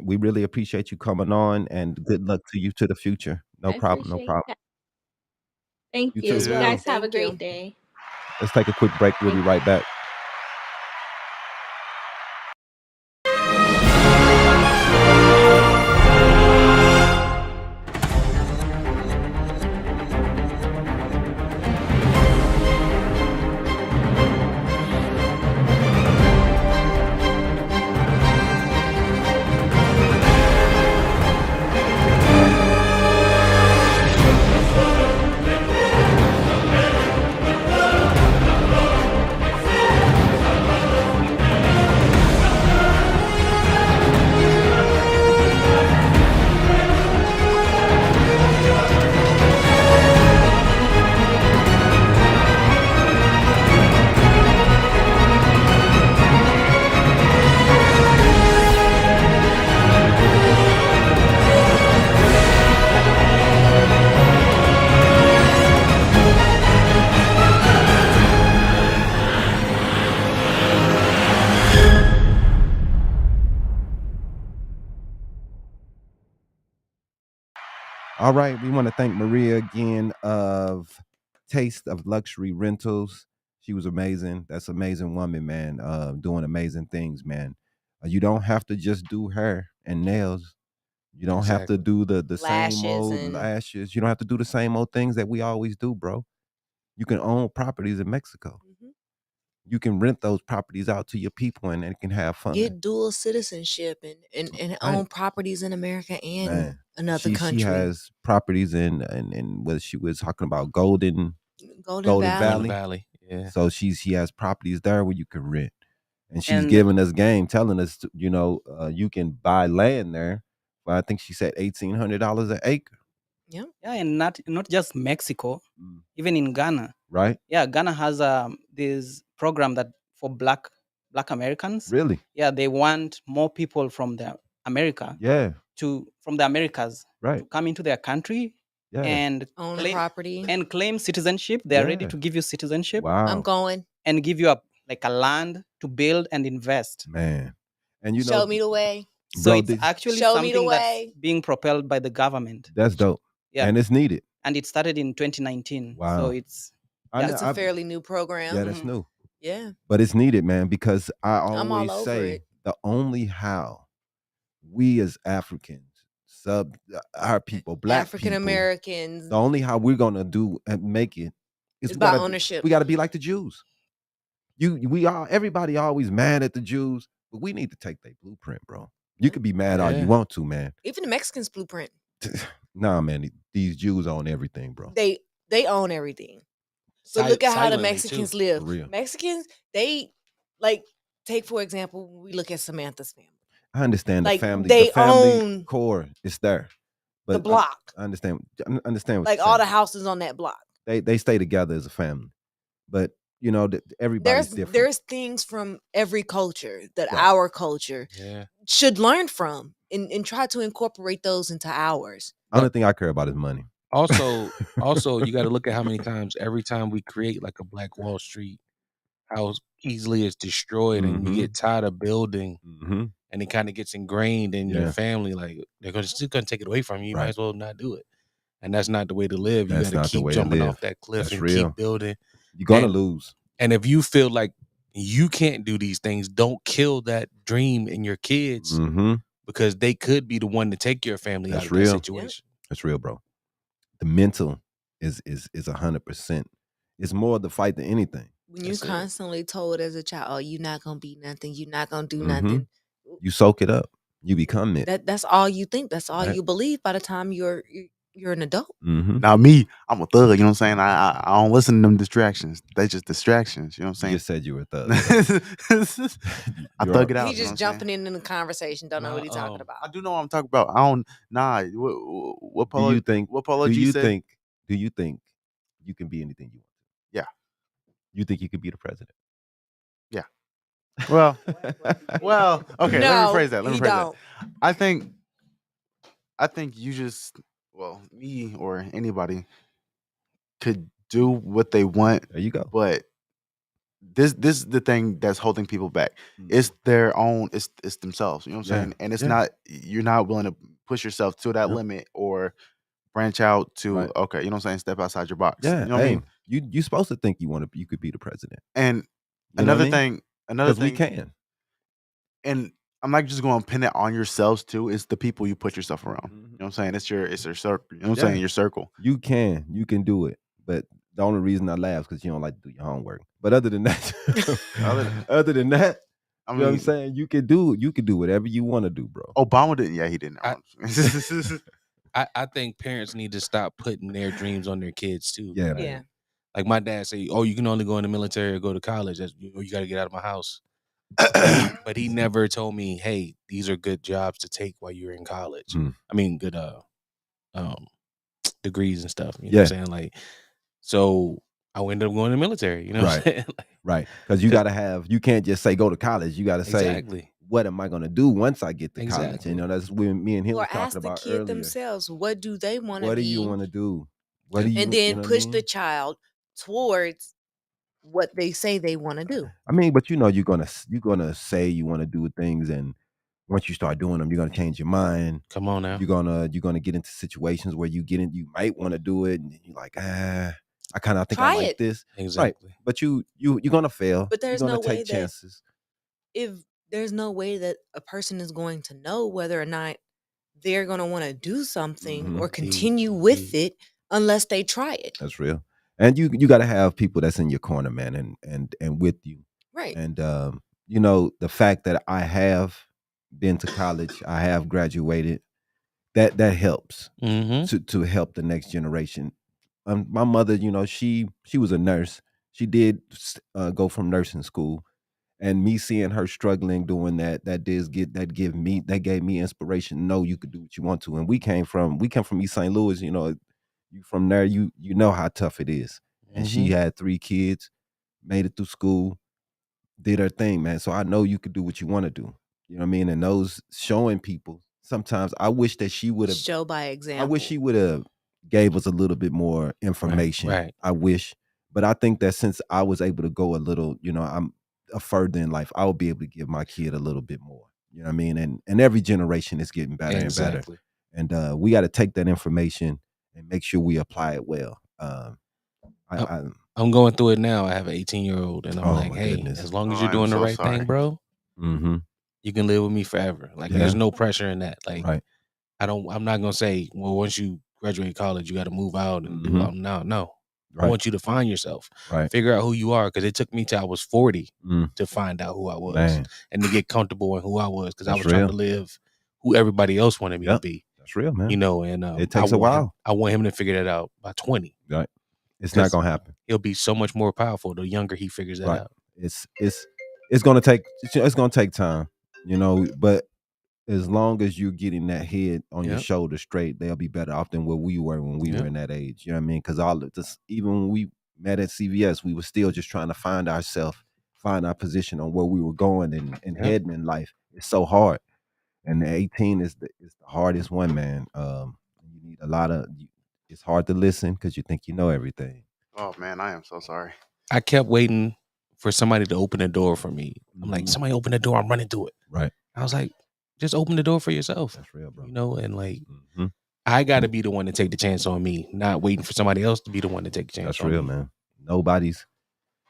We really appreciate you coming on, and good luck to you to the future. No I problem. No appreciate problem. that. Thank You you. too. You Yeah. guys have a Thank great you. day. Let's take a quick break. We'll be right back. All right, we want to thank Maria again of Taste of Luxury Rentals. She was amazing. That's an amazing woman, man. Doing amazing things, man. You don't have to just do hair and nails. You don't have to Exactly. do the same Lashes old and lashes. You don't have to do the same old things that we always do, bro. You can own properties in Mexico. Mhm. You can rent those properties out to your people, and they can have fun. get dual citizenship and Right. own properties in America and Man, another she country. has properties in what she was talking about, Golden Golden Valley. Valley. Valley. Yeah. So she has properties there where you can rent, and she's And- giving us game, telling us, you can buy land there. But I think she said $1,800 an acre. Yeah. Yeah, and not just Mexico, even in Ghana. Right? Yeah, Ghana has this program that for black Americans. Really? Yeah, they want more people from the America Yeah. from the Americas Right. to come into their country Yeah. and Own a property. and claim citizenship. They are ready Yeah. to give you citizenship Wow. I'm going. and give you a land to build and invest. Man. And Show me the way. So bro, it's actually Show me the something that's way. being propelled by the government. that's dope. Yeah. And it's needed. And it started in 2019. Wow. So it's It's a fairly new program. Yeah, that's Mhm. new. Yeah. But it's needed, man, because I I'm all always over say it. the only how we as Africans, our people, black African people, Americans. the only how we're gonna do and make it is It's by ownership. We gotta be like the Jews. Everybody always mad at the Jews, but we need to take their blueprint, bro. You could be mad all you Yeah. want to, man. Even the Mexicans blueprint. Nah, man, these Jews own everything, bro. They own everything. So look at how the Silently, Mexicans too. live. For real. Mexicans, they take for example, we look at Samantha's family. I understand Like, the family. they The family own core is there. the block. I understand what Like you're all the saying. houses on that block. They stay together as a family. But everybody's different. There's things from every culture that Right. our culture Yeah. should learn from and try to incorporate those into ours. Only thing I care about is money. Also, you got to look at how many times every time we create like a Black Wall Street, how easily it's destroyed, and you get tired of building, Mm-hmm. and it kind of gets ingrained in your Yeah. family. Like they're still gonna take it away from you. You might Right. as well not do it. And that's not the way to live. You That's got not to the keep way to jumping live. off that cliff That's and real. keep building. You're gonna And- lose. And if you feel like you can't do these things, don't kill that dream in your kids, Mm-hmm. because they could be the one to take your family That's out of real. that situation. That's real, bro. The mental is 100%. It's more the fight than anything. When you That's it. constantly told as a child, "Oh, you're not gonna be nothing. You're not gonna do Mhm. nothing." You soak it up. You become it. That's all you think. That's all Right. you believe. By the time you're an adult, Mm-hmm. Now me, I'm a thug. You know what I'm saying? I don't listen to them distractions. They just distractions. You know what You I'm just said you were a thug. saying? I thug it out. he's you know just what I'm jumping saying? in the conversation. Don't know what he's talking about. I do know what I'm talking about. I don't. Nah. What Do you think? What Polo Do G you said? think? Do you think you can be anything you want. Yeah. You think you could be the president? Yeah. Well, okay. No, let me rephrase that. he don't. I think you just, well, me or anybody could do what they want, There you go. but this is the thing that's holding people back. It's their own. It's themselves. You know what I'm saying? And it's not. You're not willing to push yourself to that limit or branch out to. Right. Okay, you know what I'm saying? Step outside your box. Yeah. You know what I mean? You supposed to think you could be the president. And You know what I another mean? thing, Because we can. and I'm not just going to pin it on yourselves too. It's the people you put yourself around. Mhm. You know what I'm saying? It's your circle. You know what I'm saying? Your circle. You can do it. But the only reason I laugh is because you don't like to do your homework. But other than that, other than that, I you know what I'm mean, saying? You can do whatever you want to do, bro. Obama didn't. Yeah, he didn't. I think parents need to stop putting their dreams on their kids too. Yeah, Like, man. like my dad say, "Oh, you can only go in the military or go to college. You got to get out of my house." But he never told me, "Hey, these are good jobs to take while you're in college." I mean, good degrees and stuff. You know what I'm saying? Like, so I ended up going to the military. You know what I'm saying? Like, right. Because you got to have. You can't just say go to college. You got to say, exactly. what am I going to do once I get to college? Exactly. You know, that's what me and him Or were talking ask the about kid earlier. themselves, what do they want to be? What do you want to do? What do you? And then you know what I push mean? the child towards what they say they want to do. I mean, but you know, you're gonna say you want to do things, and once you start doing them, you're gonna change your mind. Come on now. You're gonna get into situations where you might want to do it, and you're like, I think Try I like it. this. Exactly. Right. But you're gonna fail. But there's you're gonna no way take that chances. if there's no way that a person is going to know whether or not they're going to want to do something or continue with it unless they try it. That's real. And you got to have people that's in your corner, man, and with you. Right. And you know, the fact that I have been to college, I have graduated, that helps to help the next generation. My mother, you know, she was a nurse. She did go from nursing school, and me seeing her struggling doing that gave me inspiration. No, you could do what you want to. And we come from East St. Louis. You know, you from there, you know how tough it is. And she had 3 kids, made it through school, did her thing, man. So I know you could do what you want to do. You know what I mean? And those showing people, sometimes I wish that she would have show by example. I wish she would have gave us a little bit more information. Right. I wish. But I think that since I was able to go a little, you know, I'm a further in life, I will be able to give my kid a little bit more. You know what I mean? And every generation is getting better and better. And we got to take that information and make sure we apply it well. I'm going through it now. I have an 18-year-old, and I'm like, hey, as long as you're doing the right thing, bro, you can live with me forever. Like, there's no pressure in that. Like, I'm not gonna say, well, once you graduate college, you got to move out and do all. No. I want you to find yourself, figure out who you are. Because it took me till I was 40 to find out who I was and to get comfortable in who I was. Because I was trying to live who everybody else wanted me to be. That's real, man. You know, and it takes a while. I want him to figure that out by 20. Right. It's not gonna happen. He'll be so much more powerful the younger he figures that out. It's gonna take time, you know, but as long as you're getting that head on your shoulder straight, they'll be better off than where we were when we were in that age. You know what I mean? Because all of this, even when we met at CVS, we were still just trying to find ourselves, find our position on where we were going and heading in life. It's so hard. And the 18 is the hardest one, man. You need a lot of. It's hard to listen because you think you know everything. Oh man, I am so sorry. I kept waiting for somebody to open the door for me. I'm like, somebody open the door, I'm running to it. Right. I was like, just open the door for yourself. That's real, bro. You know, and like, I got to be the one to take the chance on me, not waiting for somebody else to be the one to take the chance. That's on real, me. man.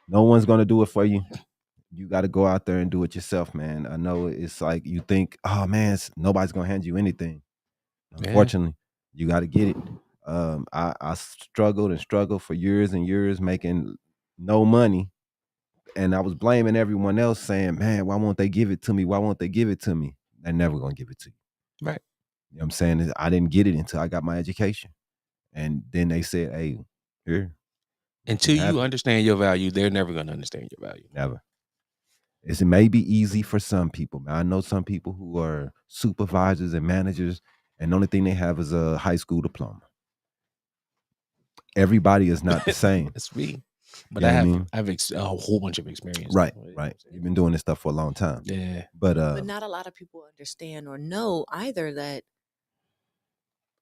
No one's gonna do it for you. You got to go out there and do it yourself, man. I know it's like you think, oh man, nobody's gonna hand you anything. Unfortunately, you got to get it. I struggled for years and years making no money, and I was blaming everyone else, saying, man, why won't they give it to me? Why won't they give it to me? They're never gonna give it to you. Right. You know what I'm saying? I didn't get it until I got my education. And then they said, hey, here. Until you understand your value, they're never going to understand your value. Never. It may be easy for some people, man. I know some people who are supervisors and managers, and the only thing they have is a high school diploma. everybody is not the same. That's me. But I have a whole bunch of experience. Right. You've been doing this stuff for a long time. Yeah. But not a lot of people understand or know either that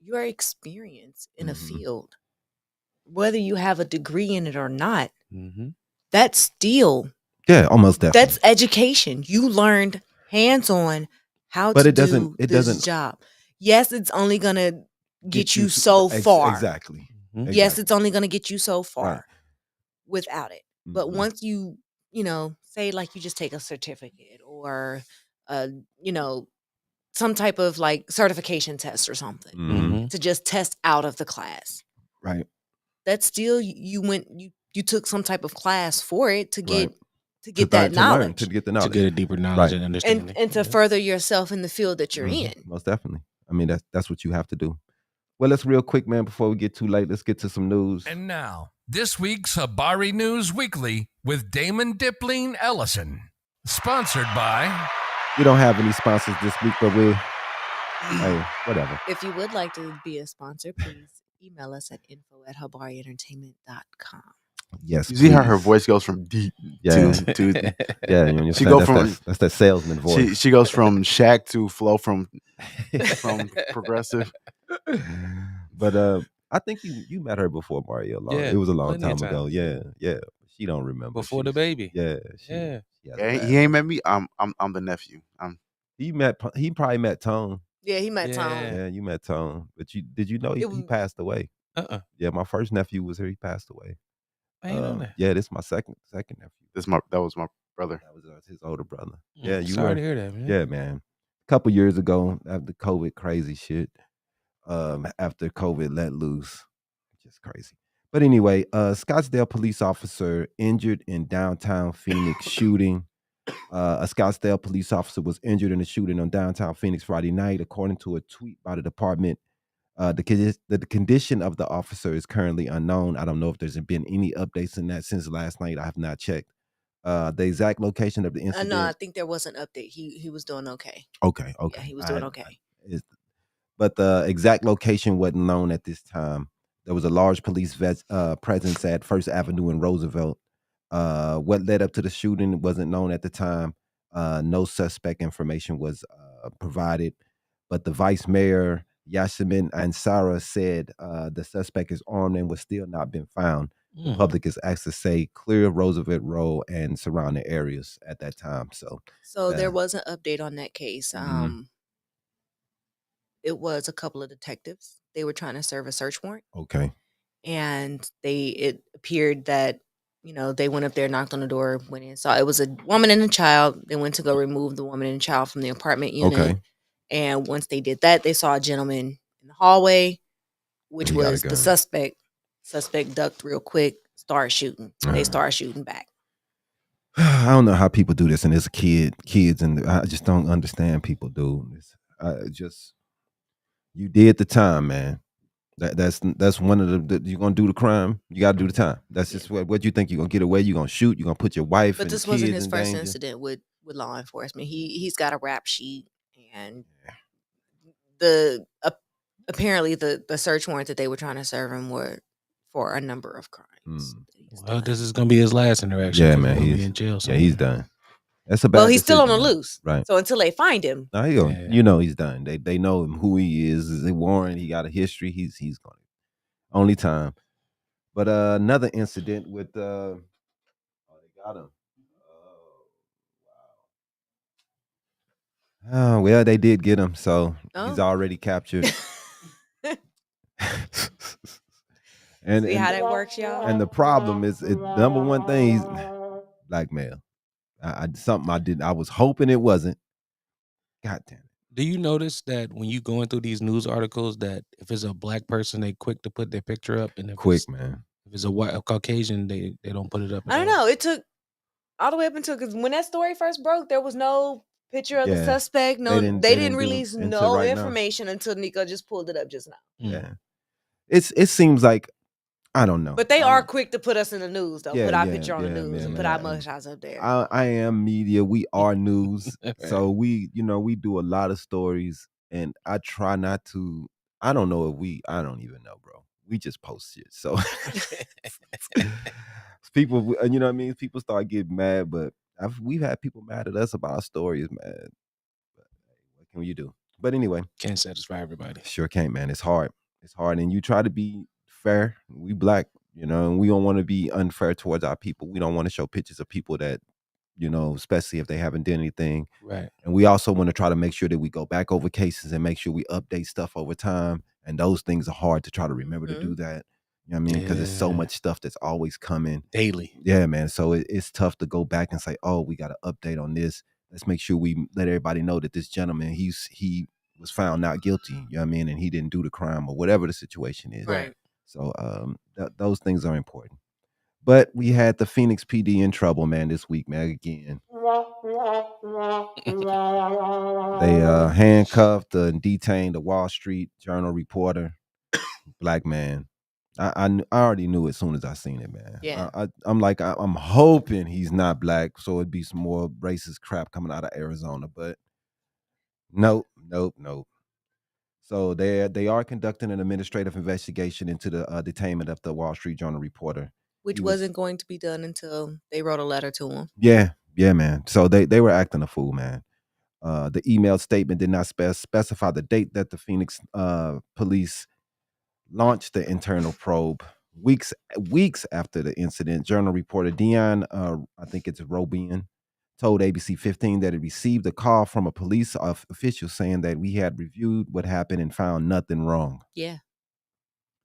your experience in a field, whether you have a degree in it or not, that's still almost definitely. That's education. You learned hands-on how to do this job. Yes, it's only gonna get you so far. Exactly. Yes, it's only gonna get you so far without it. But once you say like you just take a certificate or some type of like certification test or something to just test out of the class. Right. That's still you took some type of class for it to get that knowledge. To get the knowledge. To get a deeper knowledge and understanding. And to further yourself in the field that you're in. Most definitely. I mean, that's what you have to do. Well, let's real quick, man, before we get too late, let's get to some news. And now, this week's Habari News Weekly with Damon Dipling Ellison. Sponsored by... We don't have any sponsors this week, but hey, whatever. If you would like to be a sponsor, please email us at info@habarientertainment.com. Yes, you see how her voice goes from deep to yeah. She goes from that's that salesman voice. She goes from Shaq to Flo from Progressive. But I think you met her before, Mario. It was a long time ago. Yeah. She don't remember before the baby. Yeah, he ain't met me. I'm the nephew. He probably met Tone. Yeah, he met Tone. Yeah, you met Tone. But did you know he passed away? Yeah, my first nephew was here. He passed away. I ain't know that. Yeah, this is my second nephew. That was my brother. That was his older brother. Yeah, sorry to hear that, man. Yeah, man. A couple years ago, after COVID crazy shit, after COVID let loose, just crazy. But anyway, Scottsdale police officer injured in downtown Phoenix shooting. A Scottsdale police officer was injured in a shooting on downtown Phoenix Friday night, according to a tweet by the department. The condition of the officer is currently unknown. I don't know if there's been any updates in that since last night. I have not checked. The exact location of the incident. No, I think there was an update. He was doing okay. Okay. Yeah, he was doing okay. But the exact location wasn't known at this time. There was a large police presence at First Avenue in Roosevelt. What led up to the shooting wasn't known at the time. No suspect information was provided. But the vice mayor, Yasmin Ansara, said the suspect is armed and was still not been found. The public is asked to say clear Roosevelt Road and surrounding areas at that time. So there was an update on that case. It was a couple of detectives. They were trying to serve a search warrant. Okay. And it appeared that, they went up there, knocked on the door, went in, saw it was a woman and a child. They went to go remove the woman and child from the apartment unit. Okay. And once they did that, they saw a gentleman in the hallway, which was the suspect. Suspect ducked real quick, started shooting. They started shooting back. I don't know how people do this, and it's kids, and I just don't understand people do this. You did the time, man. That's one of the you're gonna do the crime. You gotta do the time. That's just what you think you're gonna get away. You're gonna shoot. You're gonna put your wife. But this wasn't his first incident with law enforcement. He's got a rap sheet, and apparently the search warrant that they were trying to serve him were for a number of crimes. Well, this is gonna be his last interaction. Yeah, man. He's in jail. Yeah, he's done. That's a bad. Well, he's decision, still on the loose, right? So until they find him, he's done. They know him, who he is. Is it Warren? He got a history. He's going. Only time. But another incident with they got him. Oh well, they did get him, so he's already captured. And see how that works, y'all. And the problem is, number one thing, he's blackmail. I was hoping it wasn't. God damn it. Do you notice that when you going through these news articles that if it's a black person, they quick to put their picture up, and if it's a white Caucasian, they don't put it up. I don't know. It took all the way up until because when that story first broke, there was no picture of the suspect. No, they didn't release no information until Nico just pulled it up just now. Yeah, it seems like. I don't know. But they are quick to put us in the news, though. Put our picture on the news and put our mugshots up there. I am media. We are news. So we do a lot of stories, and I try not to. I don't know if I don't even know, bro. we just post shit. So people, you know what I mean? People start getting mad, but we've had people mad at us about our stories, man. But, what can you do? But anyway, can't satisfy everybody. Sure can't, man. It's hard. It's hard, and you try to be fair. We black, you know, and we don't want to be unfair towards our people. We don't want to show pictures of people that, you know, especially if they haven't done anything. Right. And we also want to try to make sure that we go back over cases and make sure we update stuff over time. And those things are hard to try to remember to do that. You know what I mean? Because there's so much stuff that's always coming daily. Yeah, man. So it's tough to go back and say, oh, we got to update on this. Let's make sure we let everybody know that this gentleman, he was found not guilty. You know what I mean? And he didn't do the crime or whatever the situation is. Right. So those things are important. But we had the Phoenix PD in trouble, man, this week, man, again. They handcuffed and detained a Wall Street Journal reporter, black man. I already knew as soon as I seen it, man. Yeah. I'm hoping he's not black, so it'd be some more racist crap coming out of Arizona. But nope. So they are conducting an administrative investigation into the detainment of the Wall Street Journal reporter, which wasn't going to be done until they wrote a letter to him. Yeah, man. So they were acting a fool, man. The email statement did not specify the date that the Phoenix police launched the internal probe. Weeks after the incident, Journal reporter Dion, I think it's Robian, told ABC 15 that he received a call from a police official saying that we had reviewed what happened and found nothing wrong. Yeah.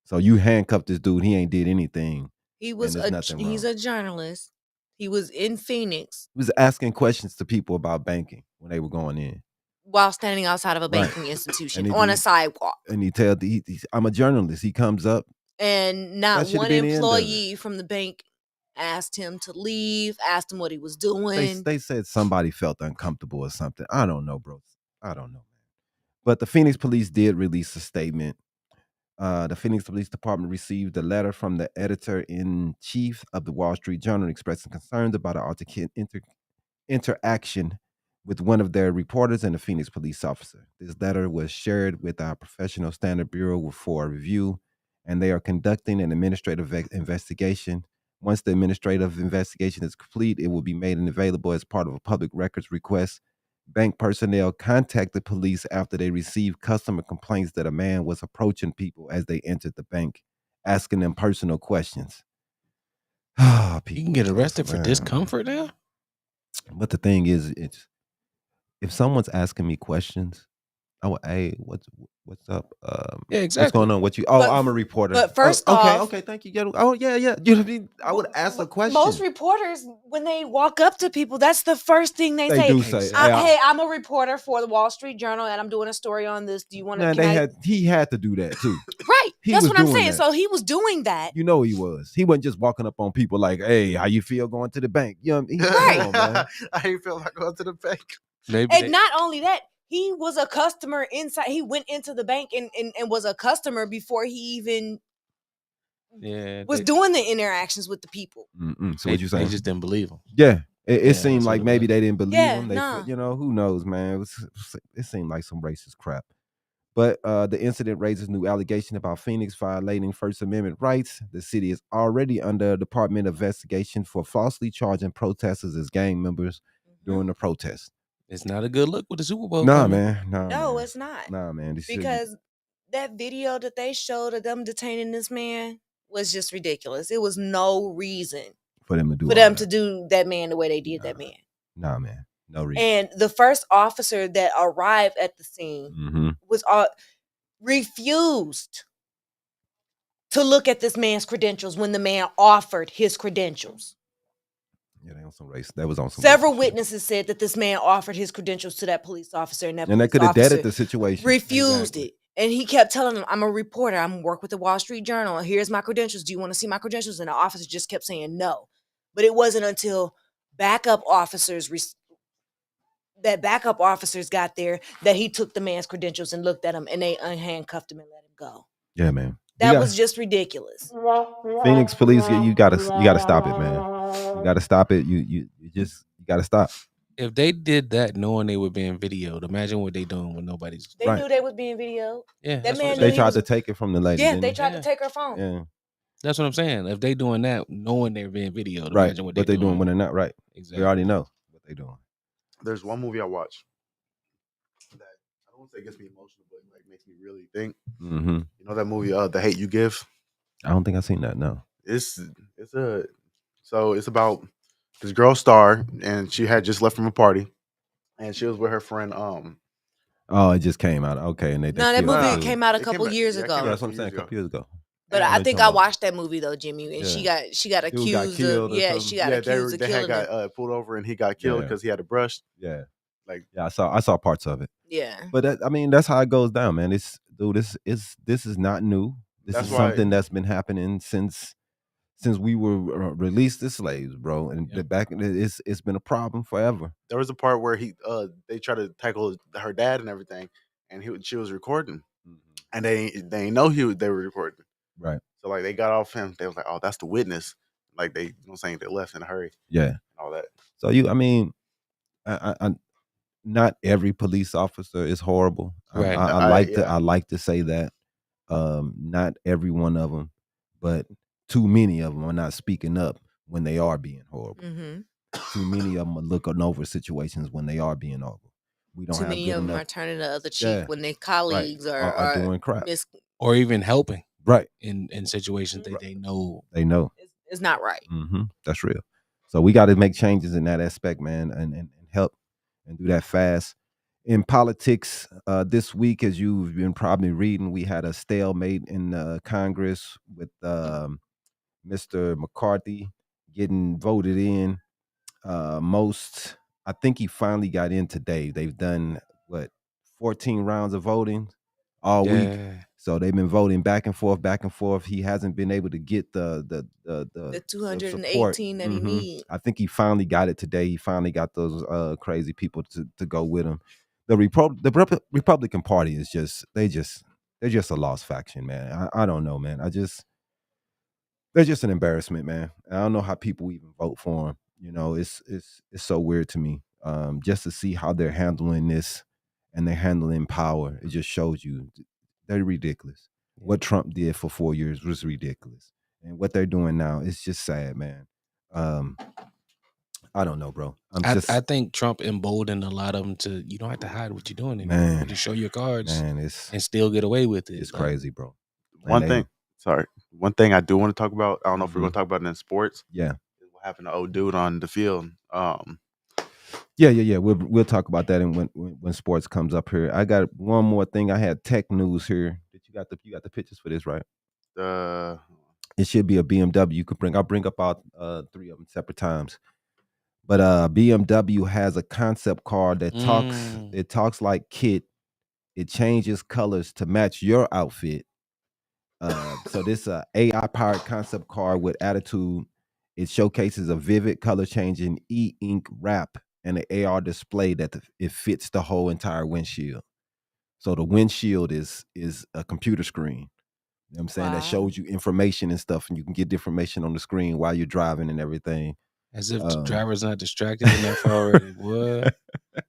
So you handcuffed this dude. He ain't did anything. He's a journalist. He was in Phoenix. He was asking questions to people about banking when they were going in. While standing outside of a banking institution on a sidewalk. And he tells, I'm a journalist. He comes up. And not one employee from the bank asked him to leave, asked him what he was doing. They said somebody felt uncomfortable or something. I don't know, bro. I don't know, man. But the Phoenix police did release a statement. The Phoenix Police Department received a letter from the editor-in-chief of the Wall Street Journal expressing concerns about an interaction with one of their reporters and a Phoenix police officer. This letter was shared with our Professional Standard Bureau for review, and they are conducting an administrative investigation. Once the administrative investigation is complete, it will be made available as part of a public records request. Bank personnel contacted police after they received customer complaints that a man was approaching people as they entered the bank, asking them personal questions. You can get arrested for discomfort now? But the thing is, if someone's asking me questions, hey, what's up? Yeah, exactly. What's going on? I'm a reporter. But first off, okay, thank you. Yeah. You know what I mean? I would ask a question. Most reporters, when they walk up to people, that's the first thing they say. Do say, hey, I'm a reporter for the Wall Street Journal, and I'm doing a story on this. Do you want to? He had to do that too. Right. That's what I'm saying. So he was doing that. You know he was. He wasn't just walking up on people like, "Hey, how you feel going to the bank?" You know what I mean? Right. How you feel about going to the bank? And not only that. He was a customer inside. He went into the bank and was a customer before he even was doing the interactions with the people. So what you saying? They just didn't believe him. Yeah. It seemed like maybe they didn't believe him. Nah. You know, who knows, man? It seemed like some racist crap. But the incident raises new allegation about Phoenix violating First Amendment rights. The city is already under a department investigation for falsely charging protesters as gang members during the protest. It's not a good look with the Super Bowl. Nah, man. No, it's not. Nah, man. Because that video that they showed of them detaining this man was just ridiculous. It was no reason for them to do that man the way they did that man. Nah, man. No reason. And the first officer that arrived at the scene was refused to look at this man's credentials when the man offered his credentials. Yeah, they on some race. That was on some. Several witnesses said that this man offered his credentials to that police officer, and that could have deaded the situation. Refused it, and he kept telling him, "I'm a reporter. I'm work with the Wall Street Journal. Here's my credentials. Do you want to see my credentials?" And the officer just kept saying no. But it wasn't until backup officers got there that he took the man's credentials and looked at him, and they unhandcuffed him and let him go. Yeah, man. That was just ridiculous. Phoenix police, you gotta stop it, man. You gotta stop it. You gotta stop. If they did that knowing they were being videoed, imagine what they doing when nobody's. They knew they was being videoed. Yeah, that man they tried to take it from the lady. Yeah, they tried to take her phone. Yeah, that's what I'm saying. If they doing that knowing they're being videoed, right. Imagine what they doing when they're not. Right. Exactly. We already know what they doing. There's one movie I watch that I don't want to say gets me emotional, but like makes me really think. Mm-hmm. You know that movie, The Hate You Give? I don't think I've seen that. No. It's about this girl Star, and she had just left from a party, and she was with her friend. Oh, it just came out. Okay, and that movie came out a couple years ago. Yeah, that's what I'm saying. A couple years ago. But I think I watched that movie though, Jimmy, and she got accused of she got accused of killing him. Got pulled over and he got killed because he had a brush. Yeah, I saw parts of it. Yeah, but that's how it goes down, man. This is not new. This is something that's been happening since we were released as slaves, bro. And back it's been a problem forever. There was a part where they tried to tackle her dad and everything, and she was recording, and they know they were recording. Right. So like they got off him. They was like, "Oh, that's the witness." Like they, saying they left in a hurry. Yeah. And all that. So I not every police officer is horrible. Right. I like to say that. Not every one of them, but too many of them are not speaking up when they are being horrible. Mm-hmm. Too many of them are looking over situations when they are being horrible. We don't. Too many of them are turning the other cheek when their colleagues are doing crap or even helping. Right. In situations that they know it's not right. Mm-hmm. That's real. So we got to make changes in that aspect, man, and help and do that fast. In politics, this week, as you've been probably reading, we had a stalemate in Congress with Mr. McCarthy getting voted in. I think he finally got in today. They've done 14 rounds of voting all week. So they've been voting back and forth. He hasn't been able to get the 218 that he needs. I think he finally got it today. He finally got those crazy people to go with him. The Republican Party is they're just a lost faction, man. I don't know, man. They're just an embarrassment, man. I don't know how people even vote for them. It's so weird to me. Just to see how they're handling this and they're handling power, it just shows you they're ridiculous. What Trump did for 4 years was ridiculous, and what they're doing now is just sad, man. I don't know, bro. I think Trump emboldened a lot of them to. You don't have to hide what you're doing anymore. Man, you just show your cards, man, and still get away with it. It's crazy, bro. One thing I do want to talk about. I don't know if we're going to talk about it in sports. Yeah, what happened to old dude on the field. Yeah. We'll talk about that when sports comes up here. I got one more thing. I had tech news here. You got the pictures for this, right? It should be a BMW. I'll bring up all three of them separate times. But BMW has a concept car that talks like Kit. It changes colors to match your outfit. So this AI powered concept car with attitude. It showcases a vivid color changing e-ink wrap and an AR display that it fits the whole entire windshield. So the windshield is a computer screen. You know what I'm saying? Wow. That shows you information and stuff, and you can get information on the screen while you're driving and everything. As if the driver's not distracted enough already. What?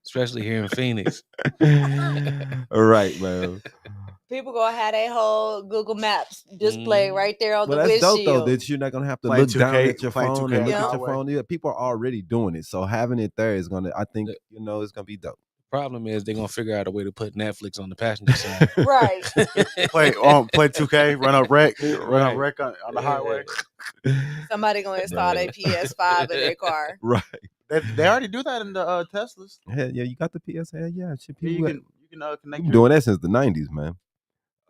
Especially here in Phoenix. All right, man. People gonna have their whole Google Maps display right there on the windshield. That's dope, though, that you're not gonna have to look down at your phone and look at your phone. Yeah, people are already doing it, so having it there is gonna. I think it's gonna be dope. Problem is they're gonna figure out a way to put Netflix on the passenger side. Right. play 2K, run up wreck on the highway. Somebody gonna install a PS5 in their car. Right. They already do that in the Teslas. Hell yeah, you got the PS. Hell yeah, you can connect. You've been doing that since the 90s, man.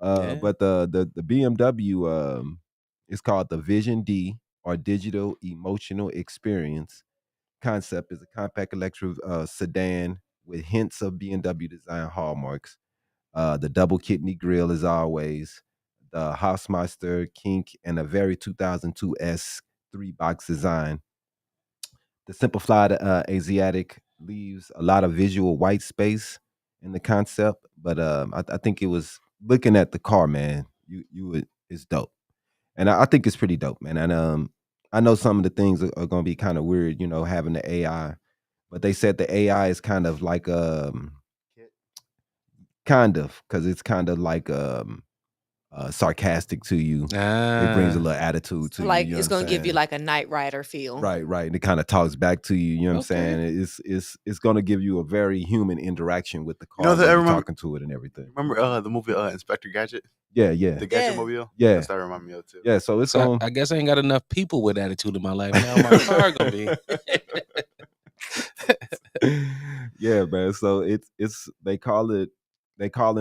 But the BMW is called the Vision D, or Digital Emotional Experience. Concept is a compact electric sedan with hints of BMW design hallmarks. The double kidney grille as always, the Hausmeister kink, and a very 2002 S 3-box design. The simplified Asiatic leaves a lot of visual white space in the concept, but I think it was looking at the car, man. It's dope, and I think it's pretty dope, man. And I know some of the things are going to be kind of weird, having the AI But they said the AI is kind of like because it's kind of like sarcastic to you. It brings a little attitude to like you. it's gonna give you like a Knight Rider feel. Right. And it kind of talks back to you. You know what I'm saying? It's gonna give you a very human interaction with the car. You're talking to it and everything. Remember the movie Inspector Gadget? Yeah. The Gadget Mobile? Yeah. That's that remind me of too. Yeah, so it's on. I guess I ain't got enough people with attitude in my life. Now my car gonna be. Yeah, man. So it's they calling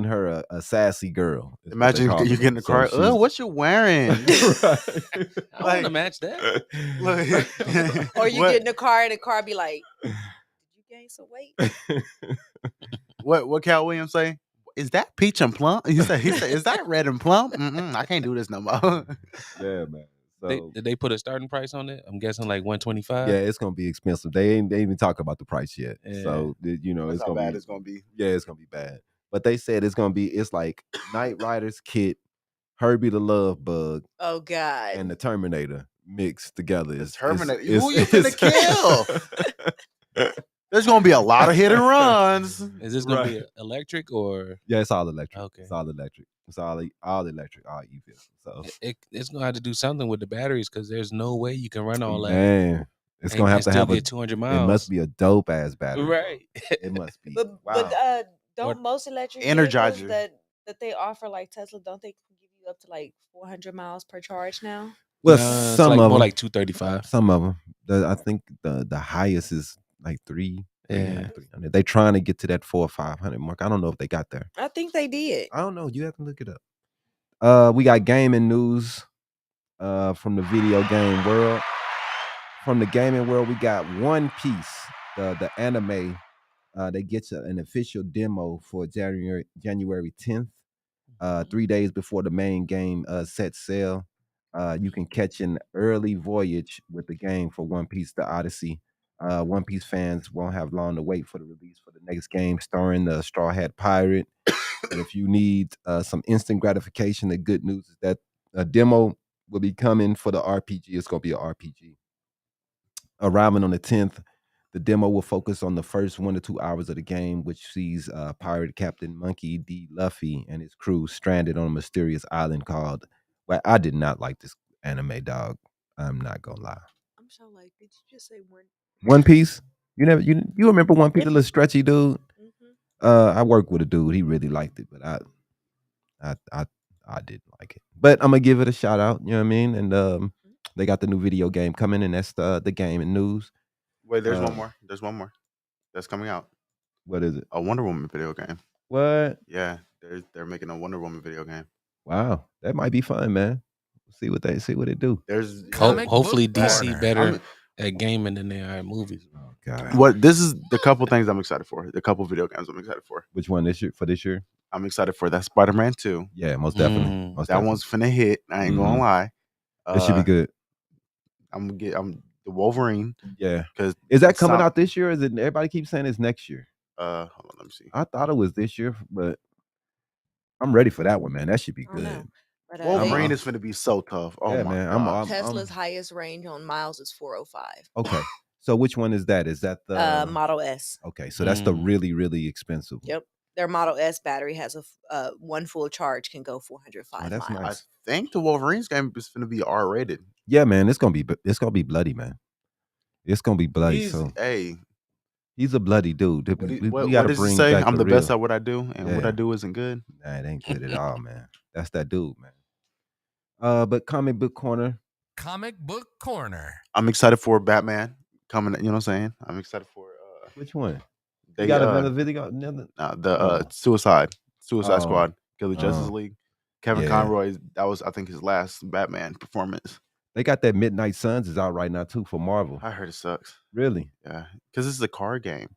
her a sassy girl. Imagine you get in the car. Oh, what you wearing? I want to match that. Or you get in the car and the car be like, "Did you gain some weight?" What Cal Williams say? Is that peach and plum? He said, is that red and plum? I can't do this no more. Yeah, man. So, did they put a starting price on it? I'm guessing like $125. Yeah, it's gonna be expensive. They ain't even talk about the price yet. Yeah. So you know, it's gonna be. It's gonna be. Yeah, it's gonna be bad. But they said it's like Knight Rider's Kit, Herbie the Love Bug. Oh God. And the Terminator mixed together. The Terminator. Who you finna kill? There's gonna be a lot of hit and runs. Is this gonna be electric or? Yeah, it's all electric. Okay, it's all electric. It's all electric, all EV. So it's gonna have to do something with the batteries because there's no way you can run all that. Man, it's gonna have to have 200 miles. It must be a dope ass battery, right? It must be. But don't most electric vehicles that they offer like Tesla, don't they give you up to like 400 miles per charge now? Well, some like of more them like 235. Some of them. I think the highest is like 3. Yeah, 300. They trying to get to that 400 or 500 mark. I don't know if they got there. I think they did. I don't know. You have to look it up. We got gaming news from the video game world. From the gaming world, we got One Piece, the anime. They get you an official demo for January 10th, 3 days before the main game sets sail. You can catch an early voyage with the game for One Piece: The Odyssey. One Piece fans won't have long to wait for the release for the next game, starring the Straw Hat Pirate. And if you need some instant gratification, the good news is that a demo will be coming for the RPG. It's going to be an RPG. Arriving on the 10th, the demo will focus on the first 1 to 2 hours of the game, which sees pirate Captain Monkey D. Luffy and his crew stranded on a mysterious island called... Well, I did not like this anime, dog. I'm not gonna lie. I'm so like, did you just say One Piece? You remember One Piece, the little stretchy dude? I worked with a dude. He really liked it, but I didn't like it. But I'm gonna give it a shout out. You know what I mean? And they got the new video game coming, and that's the game and news. Wait, there's one more. There's one more that's coming out. What is it? A Wonder Woman video game. What? Yeah, they're making a Wonder Woman video game. Wow, that might be fun, man. See what they do. There's hopefully DC better at gaming than they are at movies. Oh God. What this is the couple things I'm excited for. The couple video games I'm excited for. Which one this year? I'm excited for that Spider-Man 2. Yeah, most definitely. That one's finna hit. I ain't gonna lie. It should be good. I'm the Wolverine. Yeah. Because is that coming out this year? Or is it? Everybody keeps saying it's next year. Hold on, let me see. I thought it was this year, but I'm ready for that one, man. That should be good. But, Wolverine is finna be so tough. Oh yeah, my God. Tesla's highest range on miles is 405. Okay. So which one is that? Is that the Model S? Okay, so that's the really, really expensive one. Yep. Their Model S battery has a one full charge can go 405 that's miles. Nice. I think the Wolverine's game is finna be R-rated. Yeah, man, it's gonna be bloody, man. It's gonna be bloody. He's a bloody dude. What does he say? I'm the best at what I do, and what I do isn't good. Nah, it ain't good at all, man. That's that dude, man. But Comic Book Corner. I'm excited for Batman coming. You know what I'm saying? I'm excited for which one? They got another video. Suicide Squad, Kill the Justice League. Kevin Conroy. That was, I think, his last Batman performance. They got that Midnight Suns is out right now too for Marvel. I heard it sucks. Really? Yeah, because this is a card game.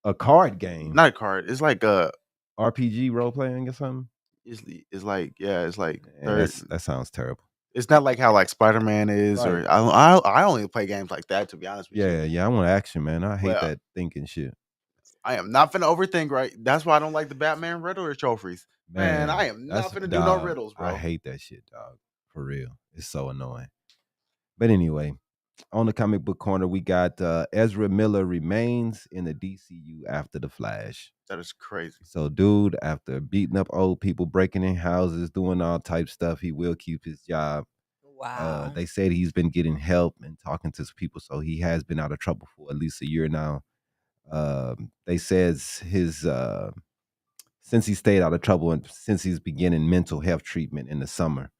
A card game? Not a card. It's like a RPG role playing or something. It's like that sounds terrible. It's not like how like Spider-Man is, right. Or I only play games like that, to be honest with you. Yeah, I want action, man. I hate that thinking shit. I am not finna overthink, right? That's why I don't like the Batman riddle trophies. Man, I am not finna do no riddles, bro. I hate that shit, dog. For real. It's so annoying. But anyway, on the comic book corner, we got Ezra Miller remains in the DCU after the Flash. That is crazy. So, dude, after beating up old people, breaking in houses, doing all type stuff, he will keep his job. Wow. They said he's been getting help and talking to people, so he has been out of trouble for at least a year now. They said his since he stayed out of trouble and since he's beginning mental health treatment in the summer.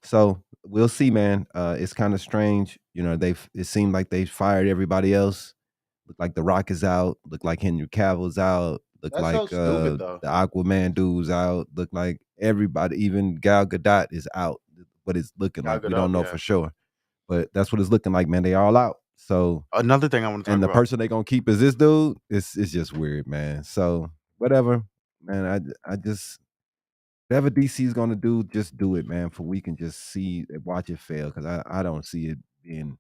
So we'll see, man. It's kind of strange, you know. It seemed like they fired everybody else. Look like The Rock is out. Look like Henry Cavill's out. Look That's like so stupid, though. the Aquaman dude's out. Look like everybody, even Gal Gadot is out. What it's looking like, we don't know for sure. But that's what it's looking like, man. They all out. So another thing I want to talk about, and the person they gonna keep is this dude. It's just weird, man. So whatever, man. I just whatever DC is gonna do, just do it, man. For we can just watch it fail, because I don't see it being.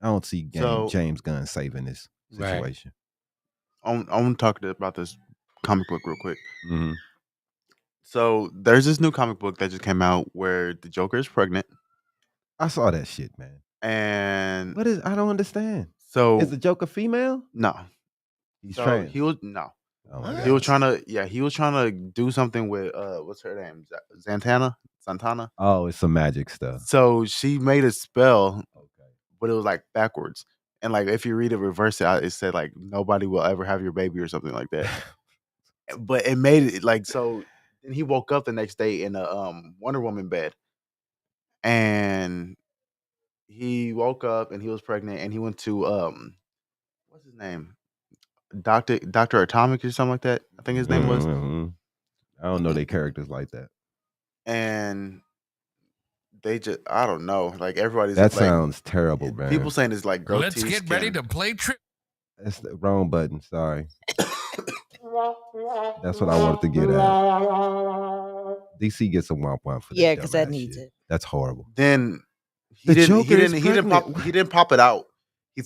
I don't see James Gunn saving this situation. Right. I want to talk about this comic book real quick. Mm-hmm. So there's this new comic book that just came out where the Joker is pregnant. I saw that shit, man. And I don't understand. So is the Joker female? No. He's trans. He was no. Oh my God. He was trying to do something with what's her name? Santana. Oh, it's some magic stuff. So she made a spell, but it was like backwards. And like if you read it, reverse it said like nobody will ever have your baby or something like that. But it made it like so. Then he woke up the next day in a Wonder Woman bed, and he woke up and he was pregnant, and he went to what's his name, Dr. Atomic or something like that. I think his name was. I don't know their characters like that. And they just, I don't know. Like everybody's. That sounds terrible, man. People saying it's like grotesque. Let's get ready to play trip. That's the wrong button. Sorry. That's what I wanted to get at. DC gets a womp womp for that. Yeah, because that needs it. That's horrible. Then he didn't pop it out. He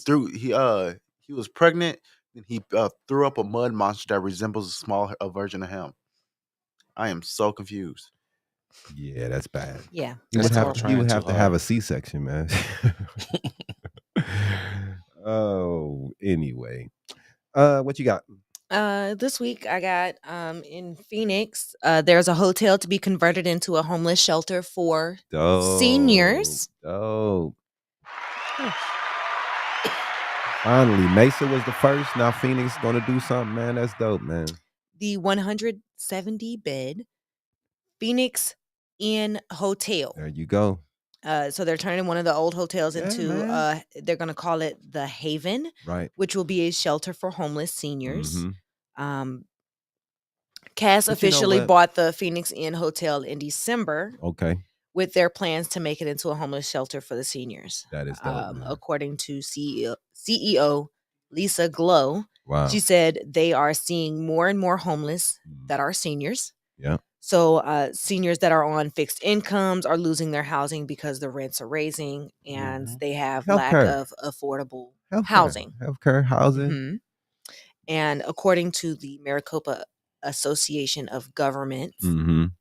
was pregnant, and he threw up a mud monster that resembles a small version of him. I am so confused. Yeah, that's bad. Yeah, he would have to have a C-section, man. Oh, anyway, what you got? This week I got in Phoenix. There's a hotel to be converted into a homeless shelter for seniors. Oh, finally, Mesa was the first. Now Phoenix is gonna do something, man. That's dope, man. The 170 bed Phoenix Inn Hotel. There you go. So they're turning one of the old hotels into they're going to call it the Haven, right? Which will be a shelter for homeless seniors. Mm-hmm. Cass officially bought the Phoenix Inn Hotel in December. Okay. With their plans to make it into a homeless shelter for the seniors. That is dope, according to CEO Lisa Glow. Wow. She said they are seeing more and more homeless that are seniors. Yeah. So seniors that are on fixed incomes are losing their housing because the rents are raising and they have lack of affordable housing. Healthcare, housing. Mm-hmm. And according to the Maricopa Association of Governments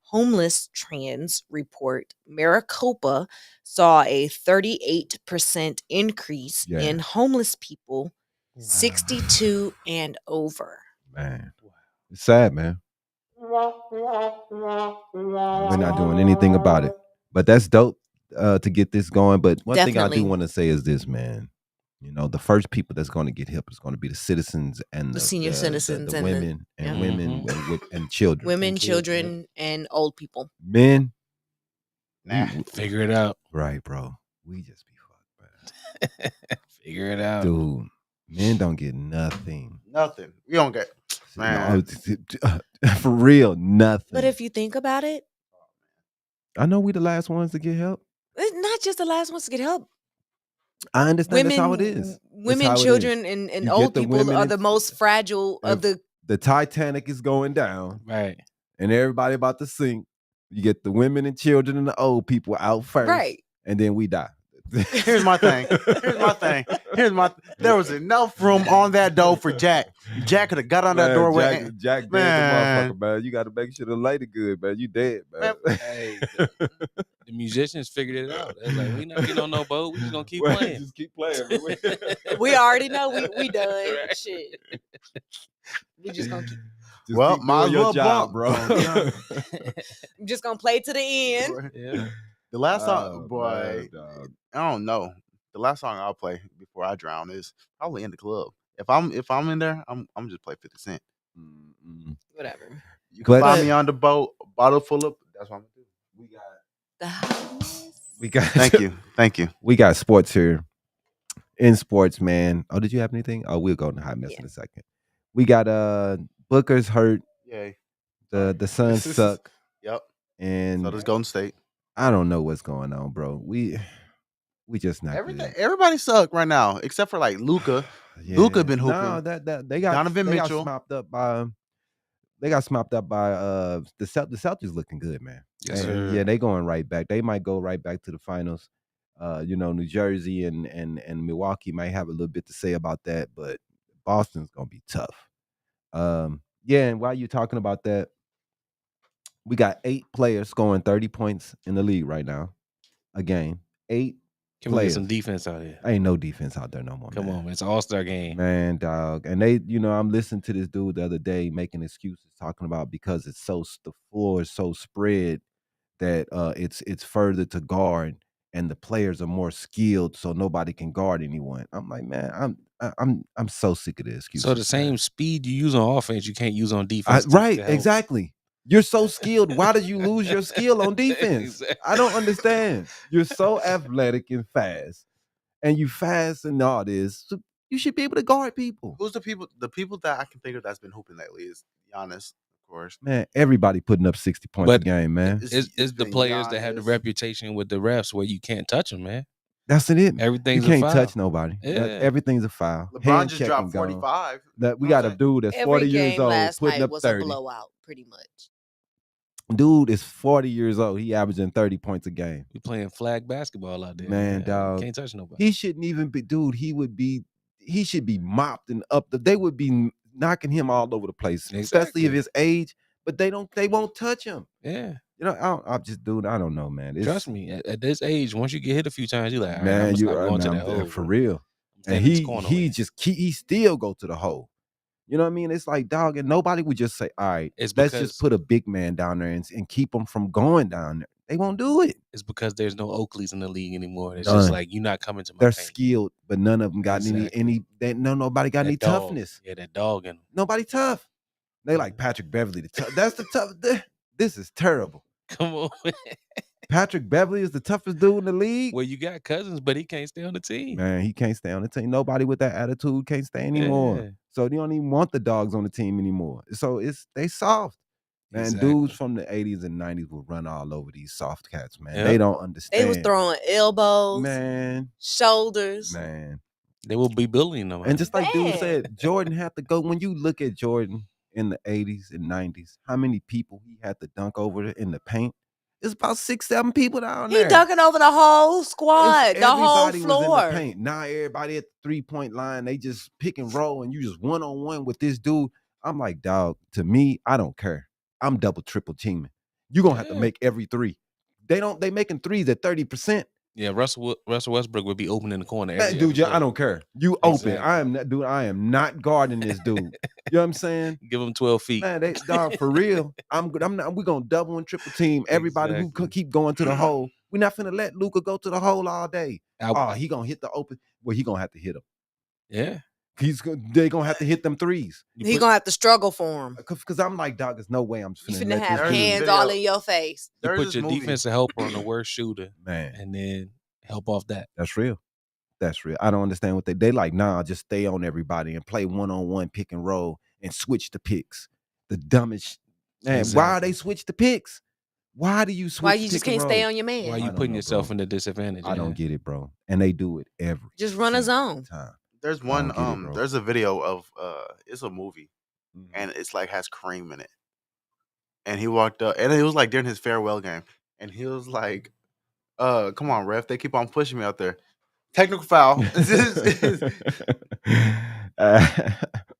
Homeless Trends report, Maricopa saw a 38% increase in homeless people 62 and over. Man, it's sad, man. We're not doing anything about it, but that's dope to get this going. But one thing I do want to say is this, man. You know, the first people that's going to get help is going to be the citizens and the senior citizens the and women and children. Women, children, and old people. Men, figure it out. Right, bro. We just be fucked, man. Figure it out, dude. Men don't get nothing. Nothing. We don't get, man. No, for real, nothing. But if you think about it, I know we the last ones to get help. It's not just the last ones to get help. I understand that's how it is. Women, children, and old people are the most fragile of the. The Titanic is going down, right? And everybody about to sink. You get the women and children and the old people out first, right? And then we die. Here's my thing. There was enough room on that door for Jack. Jack could have got on that doorway. Jack dead, the motherfucker, man. You got to make sure the lady good, man. You dead, man. Hey, The musicians figured it out. They was like, we not getting on no boat. We just gonna keep playing. Just keep playing. We already know we done. Shit. We just gonna keep. Well, might as well job, bump, bro. I'm just gonna play to the end. Yeah. The last song, boy, man, I don't know. The last song I'll play before I drown is probably in the club. If I'm in there, I'm just play 50 Cent. Whatever. You can find me on the boat, bottle full of. That's what I'm gonna do. We got. We got. Thank you. We got sports here. In sports, man. Oh, did you have anything? Oh, we'll go into hot mess in a second. We got Booker's hurt. Yay. The Suns suck. Yep. And so does Golden State. I don't know what's going on, bro. We just not good. Everybody suck right now, except for like Luka. Yeah. Luka been hooping. No, that they got Donovan Mitchell. They got smopped up by the Celtics looking good, man. Yes, sir. Yeah, they going right back. They might go right back to the finals. New Jersey and Milwaukee might have a little bit to say about that, but Boston's gonna be tough. And while you're talking about that, we got 8 players scoring 30 points in the league right now. A game. 8 Can we get some defense out here? Ain't no defense out there no more. Come on, man. It's an all-star game. Man, dog. And they, I'm listening to this dude the other day making excuses, talking about because the floor is so spread that it's further to guard and the players are more skilled, so nobody can guard anyone. I'm like, man, I'm so sick of this excuse. So the same speed you use on offense, you can't use on defense. Right, exactly. You're so skilled. Why did you lose your skill on defense? Exactly. I don't understand. You're so athletic and fast, and you fast and all this. So you should be able to guard people. Who's the people? The people that I can think of that's been hooping lately is Giannis, of course. Man, everybody putting up 60 points a game, man. It's the players that have the reputation with the refs where you can't touch them, man. That's it. Everything's you can't a foul. touch nobody. Yeah. Everything's a foul. LeBron just dropped 45. We got a dude that's 40 years old putting up 30. Was a blowout, pretty much. Dude is 40 years old. He averaging 30 points a game. We playing flag basketball out there. Man, dog. Can't touch nobody. He shouldn't even be, dude. He should be mopped and up. They would be knocking him all over the place, especially if his age. But they won't touch him. Yeah. I don't know, man. Trust me, at this age, once you get hit a few times, you're like, man, you are going to that hole for real. And he still go to the hole. You know what I mean? It's like, dog, and nobody would just say, all right, let's just put a big man down there and keep him from going down there. They won't do it. It's because there's no Oakleys in the league anymore. It's just like, you're not coming to my They're paint. skilled, but none of them got nobody got any toughness. Yeah, that dog in them. Nobody tough. They like Patrick Beverly. That's the tough. This is terrible. Come on. Patrick Beverly is the toughest dude in the league. Well, you got Cousins, but he can't stay on the team. Man, he can't stay on the team. Nobody with that attitude can't stay anymore. Yeah. So they don't even want the dogs on the team anymore. So they soft. Man, exactly. Dudes from the 80s and 90s will run all over these soft cats, man. Yep. They don't understand. They was throwing elbows, man, shoulders. Man. They will be bullying them. And just like dude said, Jordan had to go. When you look at Jordan in the 80s and 90s, how many people he had to dunk over in the paint? It's about 6-7 people down there. He dunking over the whole squad, the whole floor. Was in the paint. Now everybody at the 3-point line, they just pick and roll, and you just one-on-one with this dude. I'm like, dog, to me, I don't care. I'm double, triple teaming. You're going to have to make every three. They making threes at 30%. Yeah, Russell Westbrook would be open in the corner. Man, dude, I don't care. You open. I am not guarding this dude. You know what I'm saying? Give him 12 feet. Man, dog, for real. We're gonna double and triple team everybody who could keep going to the hole. We're not finna let Luka go to the hole all day. He gonna hit the open. Well, he gonna have to hit him. Yeah. They're gonna have to hit them threes. He gonna have to struggle for him. Because I'm like, dog, there's no way I'm finna. You finna have hands all in your face. You put your defensive helper on the worst shooter, man, and then help off that. That's real. I don't understand what they like. Nah, just stay on everybody and play one-on-one pick and roll and switch the picks. The dumbest man. Exactly. Why are they switch the picks? Why do you switch? Why you just can't stay on your man? Why are you putting yourself in the disadvantage? I don't get it, bro. And they do it every just run a zone. Time. There's one there's a video of it's a movie and it's like has cream in it. And he walked up and it was like during his farewell game and he was like, come on, ref, they keep on pushing me out there. Technical foul. He's like,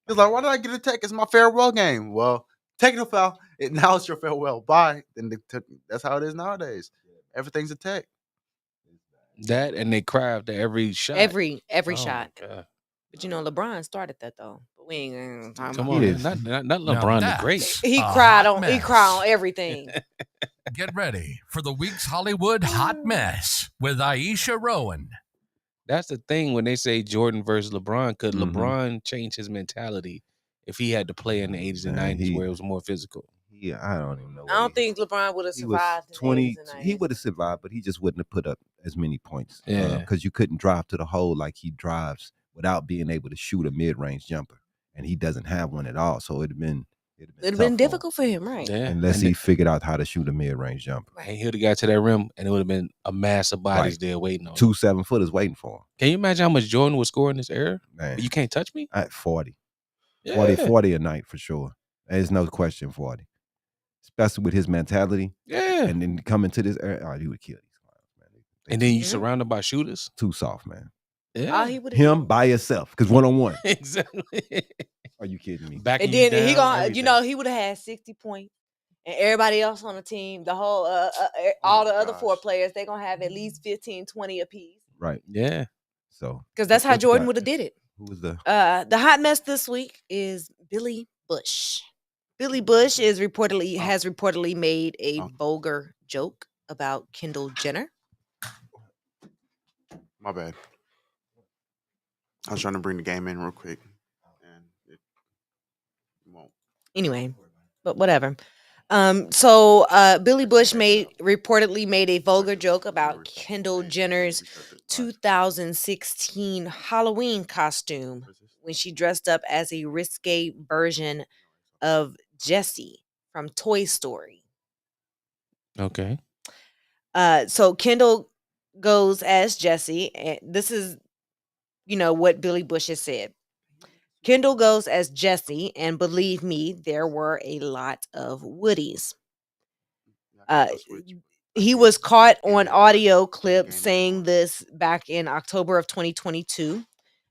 why did I get a tech? It's my farewell game. Well, technical foul. Now it's your farewell. Bye. Then that's how it is nowadays. everything's a tech. That and they cry after every shot. Every shot. But LeBron started that though. But we ain't talking Come about on, not LeBron the great. He cried on everything. Get ready for the week's Hollywood hot mess with Iesha Rowan. That's the thing when they say Jordan versus LeBron. Could LeBron change his mentality if he had to play in the 80s and 90s where it was more physical? Yeah, I don't even know. I don't think LeBron would have survived. 20. He would have survived, but he just wouldn't have put up as many points. Yeah, because you couldn't drive to the hole like he drives without being able to shoot a mid-range jumper, and he doesn't have one at all. So it'd have been difficult for him, right? Yeah. Unless he figured out how to shoot a mid-range jumper. Right. He would have got to that rim, and it would have been a mass of bodies there waiting on him. 2 7-footers waiting for him. Can you imagine how much Jordan would score in this era? Man, you can't touch me? At 40. Yeah. 40 a night for sure. There's no question 40. Especially with his mentality. Yeah. And then coming to this era, he would kill these clowns, man. And then you surrounded by shooters? Too soft, man. Yeah. Him by himself, because 1-on-1. Exactly. Are you kidding me? And then he gonna, he would have had 60 points, and everybody else on the team, the whole, all the other 4 players, they gonna have at least 15, 20 apiece. Right. Yeah. So because that's how Jordan would have did it. Who was the hot mess this week is Billy Bush. Billy Bush has reportedly made a vulgar joke about Kendall Jenner. My bad. I was trying to bring the game in real quick, and it won't. Anyway, but whatever. So Billy Bush reportedly made a vulgar joke about Kendall Jenner's 2016 Halloween costume when she dressed up as a risque version of Jessie from Toy Story. Okay. So Kendall goes as Jessie, and this is, what Billy Bush has said. Kendall goes as Jessie, and believe me, there were a lot of Woodies. He was caught on audio clip saying this back in October of 2022,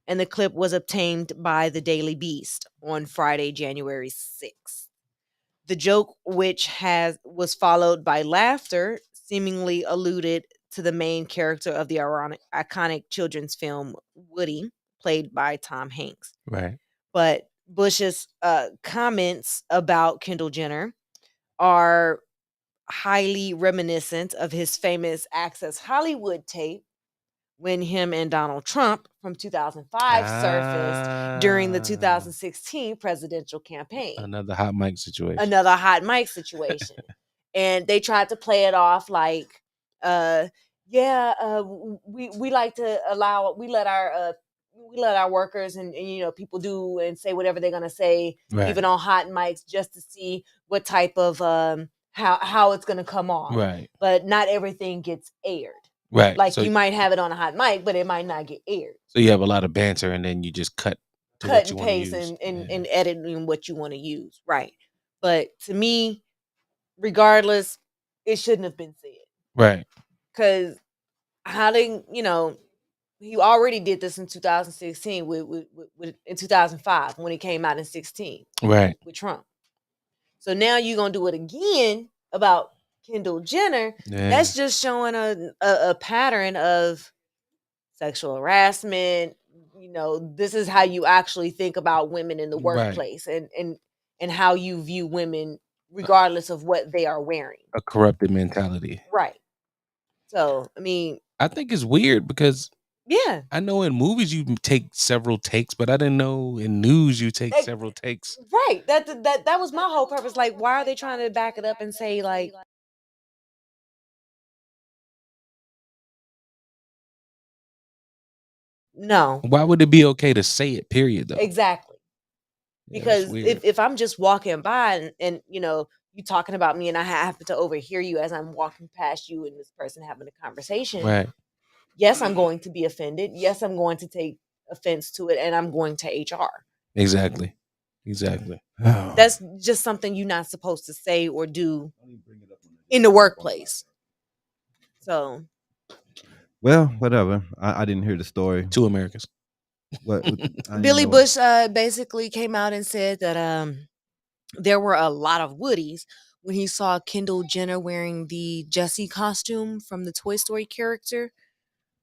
and the clip was obtained by the Daily Beast on Friday, January 6th. The joke, which was followed by laughter, seemingly alluded to the main character of the iconic children's film Woody, played by Tom Hanks. Right. But Bush's comments about Kendall Jenner are highly reminiscent of his famous Access Hollywood tape when him and Donald Trump from 2005 surfaced during the 2016 presidential campaign. Another hot mic situation. And they tried to play it off like, we like to let our workers and people do and say whatever they're gonna say, even on hot mics, just to see what type of how it's gonna come off. Right. But not everything gets aired. Right. Like, so you might have it on a hot mic, but it might not get aired. So you have a lot of banter, and then you just cut and paste and edit in what you want to use. Right. But to me, regardless, it shouldn't have been said. Right. Because how they, he already did this in 2016 with in 2005 when it came out in 16. Right. With Trump. So now you're gonna do it again about Kendall Jenner. Yeah. That's just showing a pattern of sexual harassment. This is how you actually think about women in the workplace, and how you view women regardless of what they are wearing. A corrupted mentality. Right. So, I think it's weird because yeah, I know in movies you take several takes, but I didn't know in news you take several takes. Right. That was my whole purpose. Like, why are they trying to back it up and say like, no. Why would it be okay to say it, period, though? Exactly. Because if I'm just walking by and you talking about me and I happen to overhear you as I'm walking past you and this person having a conversation. Right. Yes, I'm going to be offended. Yes, I'm going to take offense to it, and I'm going to HR. Exactly. That's just something you're not supposed to say or do in the workplace. So. Well, whatever. I didn't hear the story. 2 Americans. Billy Bush basically came out and said that there were a lot of Woodies, when he saw Kendall Jenner wearing the Jessie costume from the Toy Story character.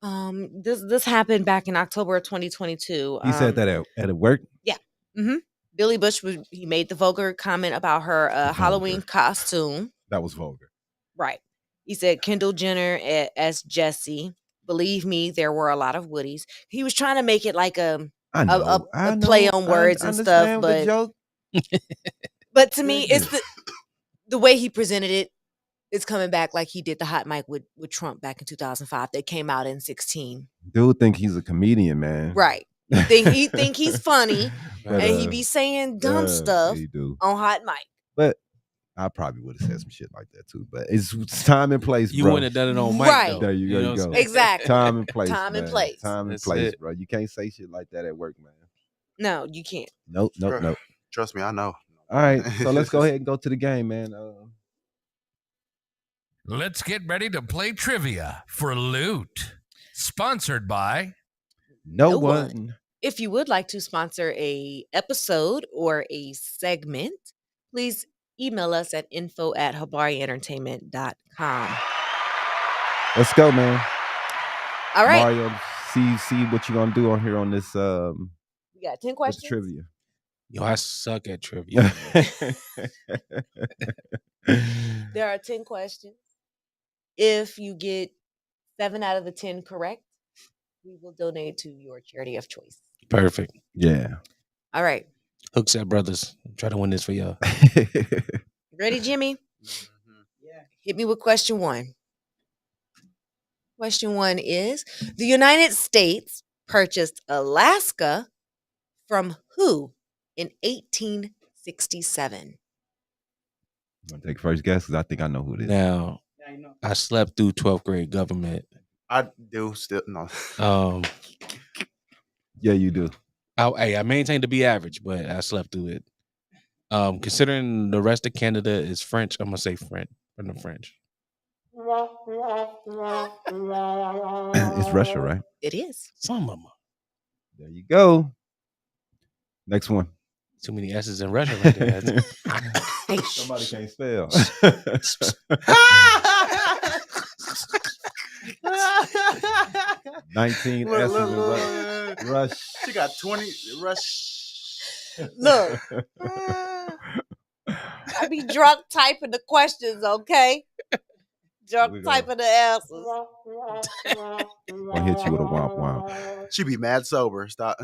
This happened back in October of 2022. He said that at work? Yeah. Mm-hmm. Billy Bush he made the vulgar comment about her Halloween costume. That was vulgar. Right. He said Kendall Jenner as Jessie. Believe me, there were a lot of Woodies. He was trying to make it like a play on words and stuff, but the joke. But to me, it's the way he presented it. It's coming back like he did the hot mic with Trump back in 2005. That came out in 2016. Dude think he's a comedian, man. Right. He think he's funny, but, and he be saying dumb stuff on hot mic. But I probably would have said some shit like that too. But it's time and place, bro. You wouldn't have done it on mic, right? There you go. Exactly. Time and place. Time and place. Time and place, bro. You can't say shit like that at work, man. No, you can't. Nope. Trust me, I know. All right, so let's go ahead and go to the game, man. Let's get ready to play trivia for loot. Sponsored by No One. If you would like to sponsor a episode or a segment, please email us at info@habarientertainment.com. Let's go, man. All right. Mario, see what you're gonna do on here on this we got 10 questions. Trivia. Yo, I suck at trivia. There are 10 questions. If you get 7 out of the 10 correct, we will donate to your charity of choice. Perfect. Yeah. All right. Hookset Brothers. Try to win this for y'all. Ready, Jimmy? Yeah. Hit me with question 1. Question 1 is, the United States purchased Alaska from who in 1867? You want to take first guess? Because I think I know who it is. Now, I slept through 12th grade government. I do still no. Yeah, you do. I maintain to be average, but I slept through it. Considering the rest of Canada is French, I'm gonna say French from the French. It's Russia, right? It is. Some of them. There you go. Next one. Too many S's in Russia right there. Somebody can't spell. 19 S's in Rush. She got 20 Rush. Look. I be drunk typing the questions, okay? Drunk typing the answers. I'll hit you with a womp womp. She be mad sober. Stop.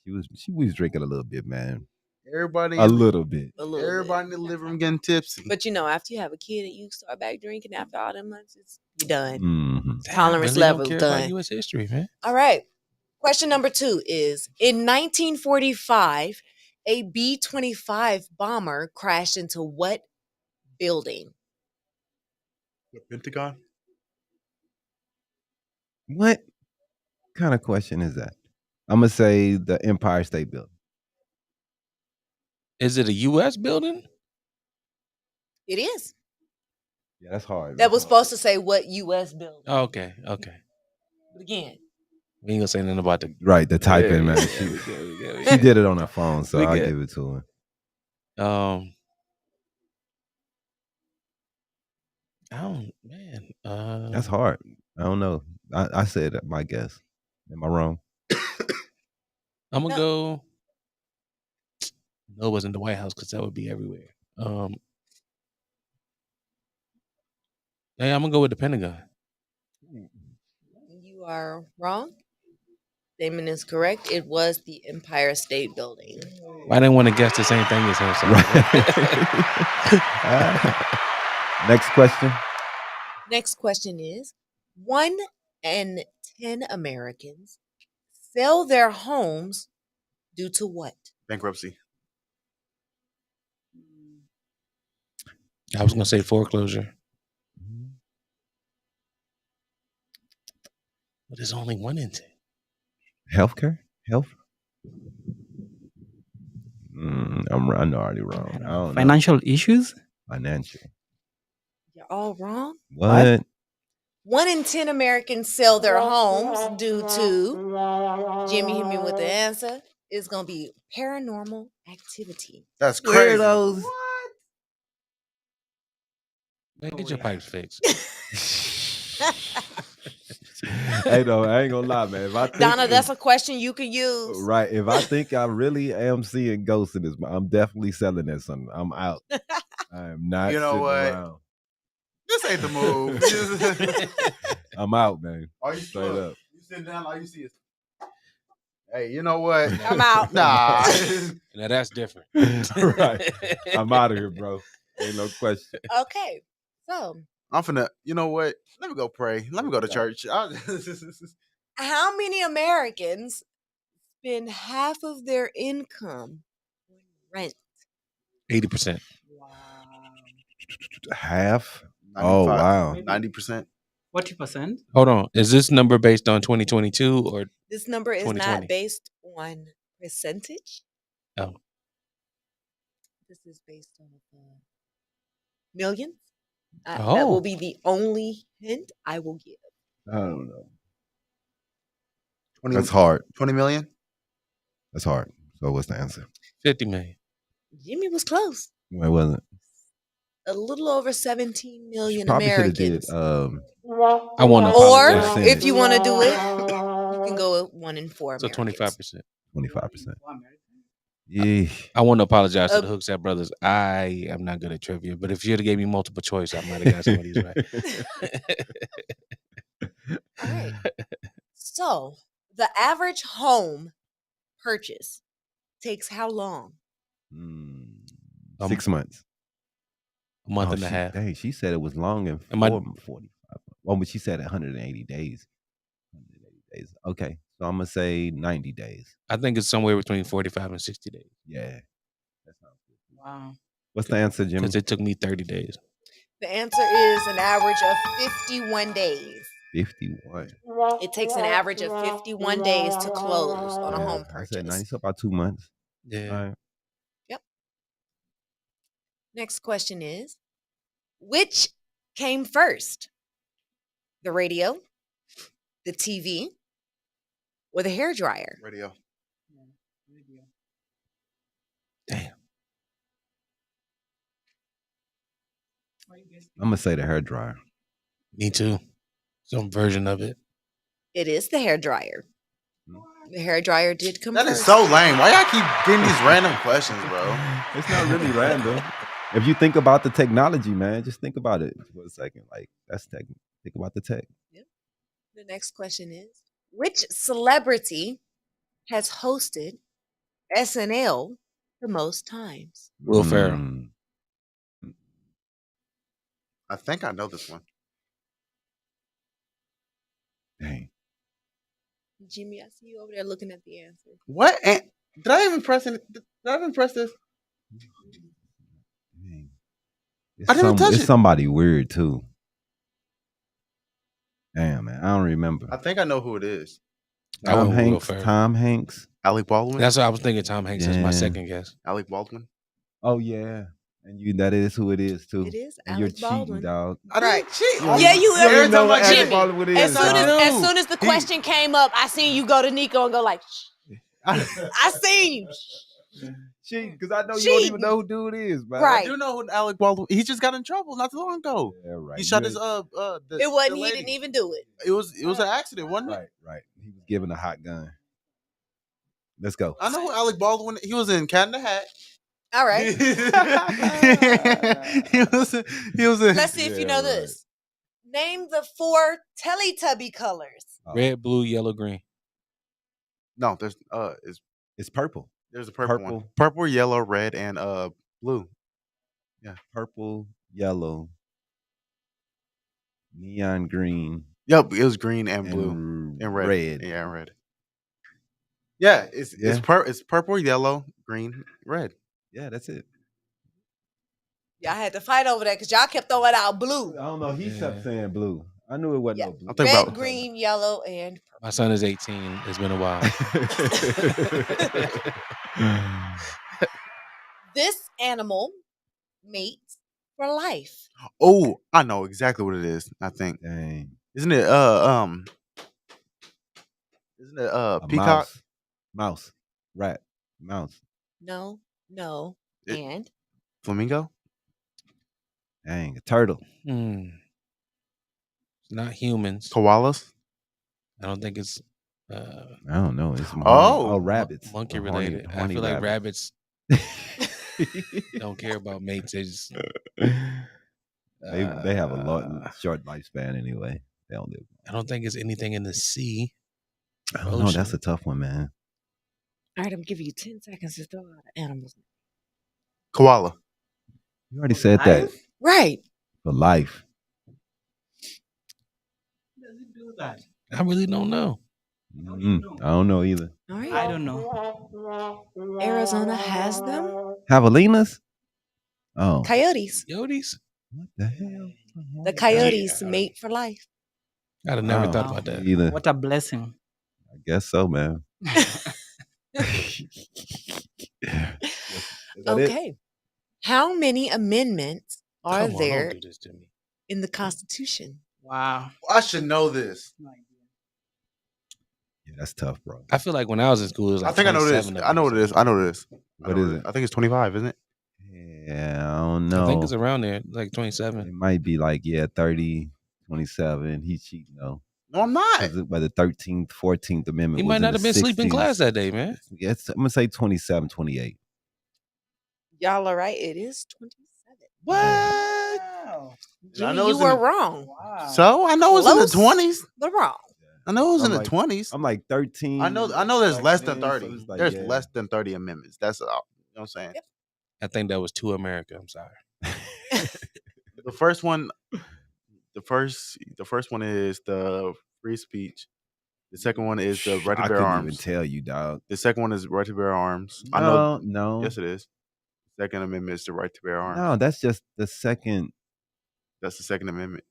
She was drinking a little bit, man. Everybody a little bit. Everybody in the living room getting tipsy. But you know, after you have a kid and you start back drinking after all them months, you're done. Mm-hmm. Tolerance really level don't care done. about U.S. history, man. All right. Question number 2 is, in 1945, a B-25 bomber crashed into what building? The Pentagon? What kind of question is that? I'm going to say the Empire State Building. Is it a U.S. building? It is. Yeah, that's hard. That was supposed to say what U.S. building. Oh, okay. But again. We ain't going to say nothing about the... Right, the typing, man. She did it on her phone, so I'll give it to her. That's hard. I don't know. I said my guess. Am I wrong? I'm gonna go. No, it wasn't the White House because that would be everywhere. Hey, I'm gonna go with the Pentagon. You are wrong. Statement is correct. It was the Empire State Building. I didn't want to guess the same thing as him. So. Next question. Next question is, 1 in 10 Americans sell their homes due to what? Bankruptcy. I was going to say foreclosure. But there's only 1 in 10. Healthcare? Health? I'm already wrong. I don't Financial issues? Financial. You're all wrong. What? 1 in 10 Americans sell their homes due to, Jimmy hit me with the answer, it's going to be paranormal activity. That's crazy. Weirdos. Man, get your pipes fixed. Hey, no, I ain't gonna lie, man. If I think Donna, that's a question you can use. Right. If I think I really am seeing ghosts in this, I'm definitely selling that something. I'm out. I am not sitting around. This ain't the move. I'm out, man. Are you straight up? You sitting down, all you see is, hey, you know what? I'm out. Nah. Now that's different. Right. I'm out of here, bro. Ain't no question. Okay. So I'm finna, you know what? Let me go pray. Let me go to church. how many Americans spend half of their income on rent? 80%. Wow. Half? 95, oh, wow. 90%. 40%. Hold on. Is this number based on 2022 or This number is 2020? not based on percentage. Oh. This is based on millions. That Oh. will be the only hint I will give. I don't know. 20, That's hard. 20 million? That's hard. So what's the answer? 50 million. Jimmy was close. Well, it wasn't. A little over 17 million Probably should have did. Americans. I want to Or apologize. if you want to do it, you can go with 1 in 4 So Americans. 25%. 25%. Yeah. I want to apologize to the Hookset brothers. I am not good at trivia, but if you'd have gave me multiple choice, I might have got some of these right. All right. So the average home purchase takes how long? 6 months. A month and a half. Dang, she said it was long and 45. Well, but she said 180 days. 180 days. Okay. So I'm going to say 90 days. I think it's somewhere between 45 and 60 days. Yeah. That sounds good. Wow. What's the answer, Jimmy? Because it took me 30 days. The answer is an average of 51 days. 51. It takes an average of 51 days to close on a home purchase. I said 90, so about 2 months. Yeah. All right. Yep. Next question is, which came first? The radio, the TV, or the hairdryer? Radio. Damn. I'm going to say the hairdryer. Me too. Some version of it. It is the hairdryer. The hairdryer did come first. That is so lame. Why y'all keep getting these random questions, bro? It's not really random. If you think about the technology, man, just think about it for a second. Like, that's tech. Think about the tech. Yep. The next question is, which celebrity has hosted SNL the most times? Will Ferrell. I think I know this one. Dang. Jimmy, I see you over there looking at the answer. What? Did I even press it? Did I even press this? Dang. I didn't touch it. It's somebody weird, too. Damn, man. I don't remember. I think I know who it is. Tom Hanks. Alec Baldwin? That's what I was thinking. Tom Hanks is my second guess. Alec Baldwin? Oh, yeah. And that is who it is, too. It is and Alec you're Baldwin. cheating, dog. I didn't cheat. Yeah, you already know what Jimmy. Alec Baldwin is. As soon as the question came up, I seen you go to Nico and go like, shh. I seen you. Because I know you don't even know who dude is, man. Right. I do know who Alec Baldwin. He just got in trouble not too long ago. Yeah, right. He shot his it wasn't. He didn't even do it. It was an accident, wasn't it? Right. He was given a hot gun. Let's go. I know who Alec Baldwin. He was in Cat in the Hat. All right. he was in. Let's see if you know this. Name the 4 Teletubby colors. Red, blue, yellow, green. No, there's it's purple. There's a purple one. Purple, yellow, red, and blue. Yeah. Purple, yellow, neon green. Yep, it was green and blue and red. Yeah, and red. Yeah, it's purple, yellow, green, red. Yeah, that's it. Y'all had to fight over that because y'all kept throwing out blue. I don't know. He kept saying blue. I knew it wasn't no blue. Red, green, yellow, and purple. My son is 18. It's been a while. This animal mates for life. Oh, I know exactly what it is. I think. Dang. Isn't it peacock? Mouse. Rat. Mouse. No. And flamingo? Dang, a turtle. Not humans. Koalas. I don't think it's. I don't know. It's rabbits. Monkey related. I feel like rabbits don't care about mates. They just they have a short lifespan anyway. They don't live. I don't think it's anything in the sea. I don't know. That's a tough one, man. All right, I'm giving you 10 seconds to throw out animals. Koala. You already said that. Right. For life. Does it do that? I really don't know. I don't know either. All right. I don't know. Arizona has them. Javelinas? Oh. Coyotes. Coyotes? What the hell? The coyotes mate for life. I'd have never thought about that. Either. What a blessing. I guess so, man. Okay. How many amendments are there don't do this to me. in the Constitution? Wow. I should know this. Yeah, that's tough, bro. I feel like when I was in school, it was like I think I know this. I know what it is. I know this. What is it? I think it's 25, isn't it? Yeah, I don't know. I think it's around there, like 27. It might be like 30, 27. He's cheating though. No, I'm not. By the 13th, 14th Amendment. He might not have been sleeping in class that day, man. Yes, I'm gonna say 27, 28. Y'all are right. It is 27. What? Wow. You were wrong. Wow. So I know it's in the 20s. But wrong. I know it was in the 20s. I'm like 13. I know there's less than 30. So like, there's less than 30 amendments. That's all. You know what I'm saying? Yep. I think that was to America. I'm sorry. The first one is the free speech. The second one is the right to bear arms. I couldn't even tell you, dog. The second one is right to bear arms. No. Yes, it is. The Second Amendment is the right to bear arms. No, that's just the second. That's the Second Amendment.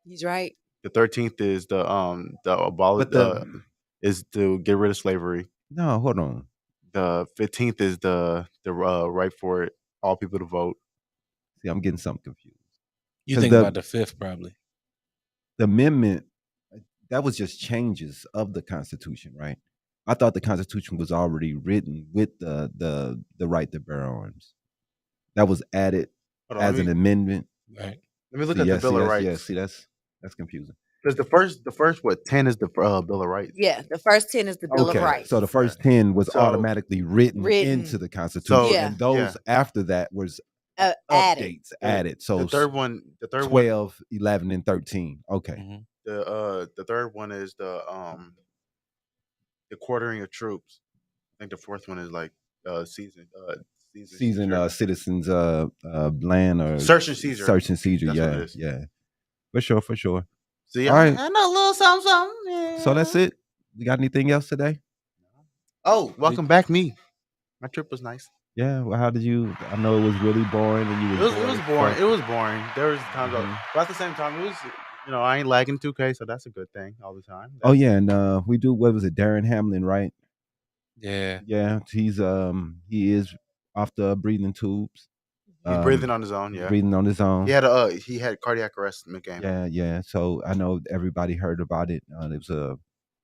He's right. The 13th is the abolish is to get rid of slavery. No, hold on. The 15th is the right for all people to vote. See, I'm getting something confused. You think about the 5th, probably. The amendment, that was just changes of the Constitution, right? I thought the Constitution was already written with the right to bear arms. That was added as an amendment. Right. Let me look at the Bill of Rights. Yeah, see, that's confusing. Because the first 10 is the Bill of Rights. Yeah, the first 10 is the Bill of Rights. So the first 10 was automatically written into the Constitution, and those after that was updates added. So the third one, 12, 11, and 13. Okay. Mm-hmm. The third one is the quartering of troops. I think the fourth one is like season citizens land or search and seizure. Search and seizure. Yeah. For sure. See, all right. I know a little something. Yeah. So that's it. We got anything else today? Oh, welcome back, me. My trip was nice. Yeah. Well, how did you? I know it was really boring, and it was boring. It was boring. There was times, but at the same time, it was. I ain't lagging 2K, so that's a good thing all the time. And we do. What was it? Darren Hamlin, right? Yeah. Yeah. He's he is off the breathing tubes. He's breathing on his own. Yeah, breathing on his own. He had cardiac arrest mid-game. Yeah. So I know everybody heard about it. It was a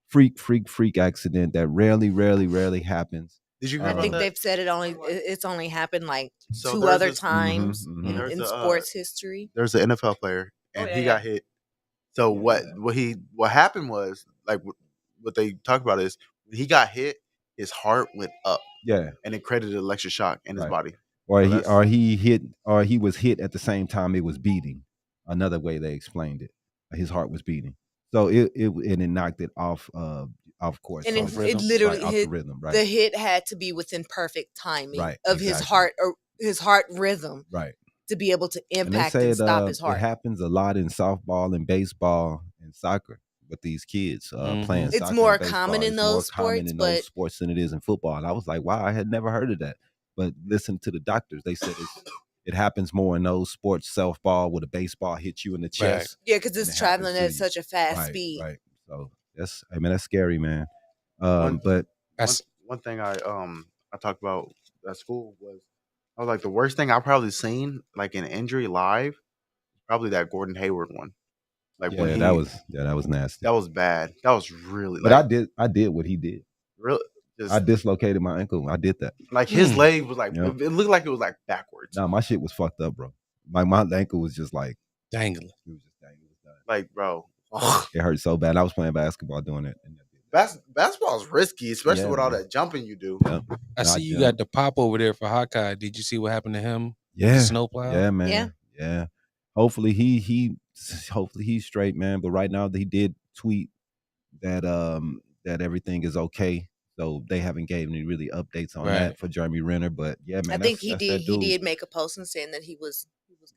freak accident that rarely happens. Did you? I think they've said it's only happened like two other times in sports history. There's an NFL player and he got hit. So what happened was, like, what they talk about is when he got hit, his heart went up. Yeah, and it created an electric shock in his body. Or he was hit at the same time it was beating. Another way they explained it, his heart was beating, so it knocked it off course. And it literally hit the rhythm. Right? The hit had to be within perfect timing of his heart or his heart rhythm, right, to be able to impact and stop his heart. It happens a lot in softball and baseball and soccer with these kids playing. It's soccer more and baseball. common in those sports, than it is in football. And I was like, wow, I had never heard of that. But listen to the doctors; they said it happens more in those sports. Softball, with a baseball hits you in the chest. Right. Yeah, because it's traveling at such a fast speed. Right. So that's scary, man. But one thing I talked about at school was, I was like, the worst thing I've probably seen, like, in injury live, probably that Gordon Hayward one. Like, that was nasty. That was bad. That was really. But I did what he did. Really. I dislocated my ankle. I did that. Like, his leg was like, it looked like it was like backwards. No, my shit was fucked up, bro. my ankle was just like dangling. It was just dangling. Like, bro, it hurt so bad. I was playing basketball doing it. Basketball is risky, especially with all that jumping you do. Yep. I see you got the pop over there for Hawkeye. Did you see what happened to him? Yeah, the snowplow. Yeah, man. Yeah. Hopefully he's straight, man. But right now he did tweet that that everything is okay. So they haven't gave any really updates on that for Jeremy Renner. But yeah, man, I think he did make a post and saying that he was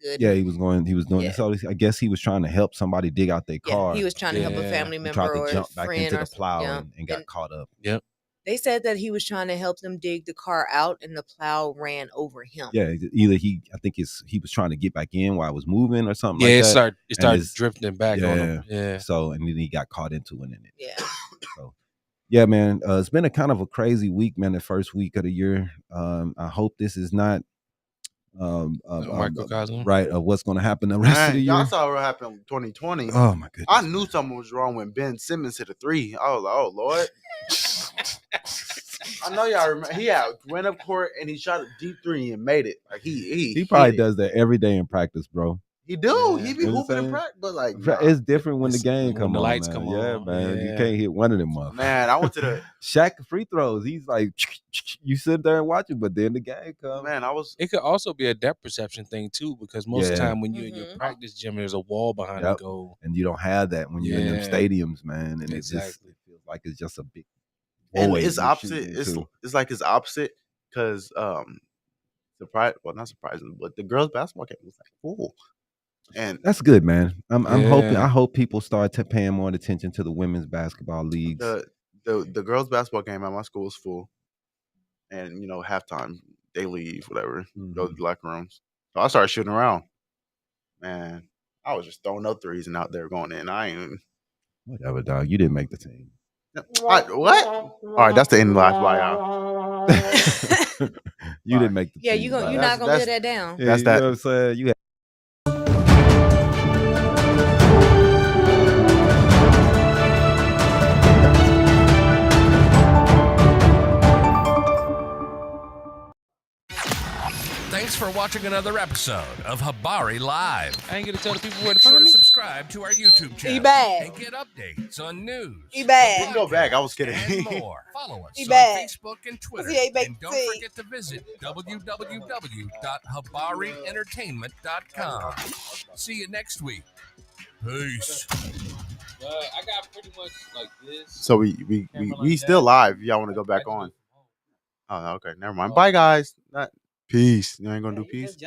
good. Yeah, he was doing so I guess he was trying to help somebody dig out their car. He was trying to help a family member tried to or jump a back friend into the plow yeah. and got caught up. Yep. They said that he was trying to help them dig the car out and the plow ran over him. Yeah, either he was trying to get back in while I was moving or something like that. It started drifting back on him. Yeah. So and then he got caught into it in it. Yeah. So yeah, man, it's been a kind of a crazy week, man. The first week of the year. I hope this is not microcosm, right? Of what's going to happen the rest of the year. Y'all saw what happened in 2020. Oh my goodness! I knew something was wrong when Ben Simmons hit a 3. I was like, oh Lord. I know y'all remember. He went up court and he shot a deep 3 and made it. Like he probably does that every day in practice, bro. He do. Yeah. He be hooping in practice, but like it's different when the game come on. The lights man. come on. Yeah, man. You can't hit one of them up. Man, I went to the Shaq free throws. He's like, you sit there and watch it, but then the game comes. Man, It could also be a depth perception thing too, because most of the time when you're in your practice gym, there's a wall behind the goal, and you don't have that when you're in them stadiums, man. And it feels like it's just a big. And it's opposite. It's like it's opposite because not surprising, but the girls' basketball game was like full. And that's good, man. I'm hoping. I hope people start paying more attention to the women's basketball leagues. The girls' basketball game at my school is full, and halftime they leave, whatever, go to the locker rooms. So I started shooting around. Man, I was just throwing up threes and out there going in. I ain't even... Whatever, dog. You didn't make the team. What? All right, that's the end of life. Bye, y'all. You didn't make the team. Yeah, you're not gonna live that down. Yeah, you know what I'm saying? You Thanks for watching another episode of Habari Live. I ain't gonna tell the people where to find me. Subscribe to our YouTube channel and get updates on news. Didn't go back. I was kidding. And more. Follow us on Facebook and Twitter. And don't forget to visit www.habarientertainment.com. See you next week. Peace. I got pretty much like this. So we still live. Y'all want to go back on? Oh, okay. Never mind. Bye, guys. Peace. You ain't gonna do peace?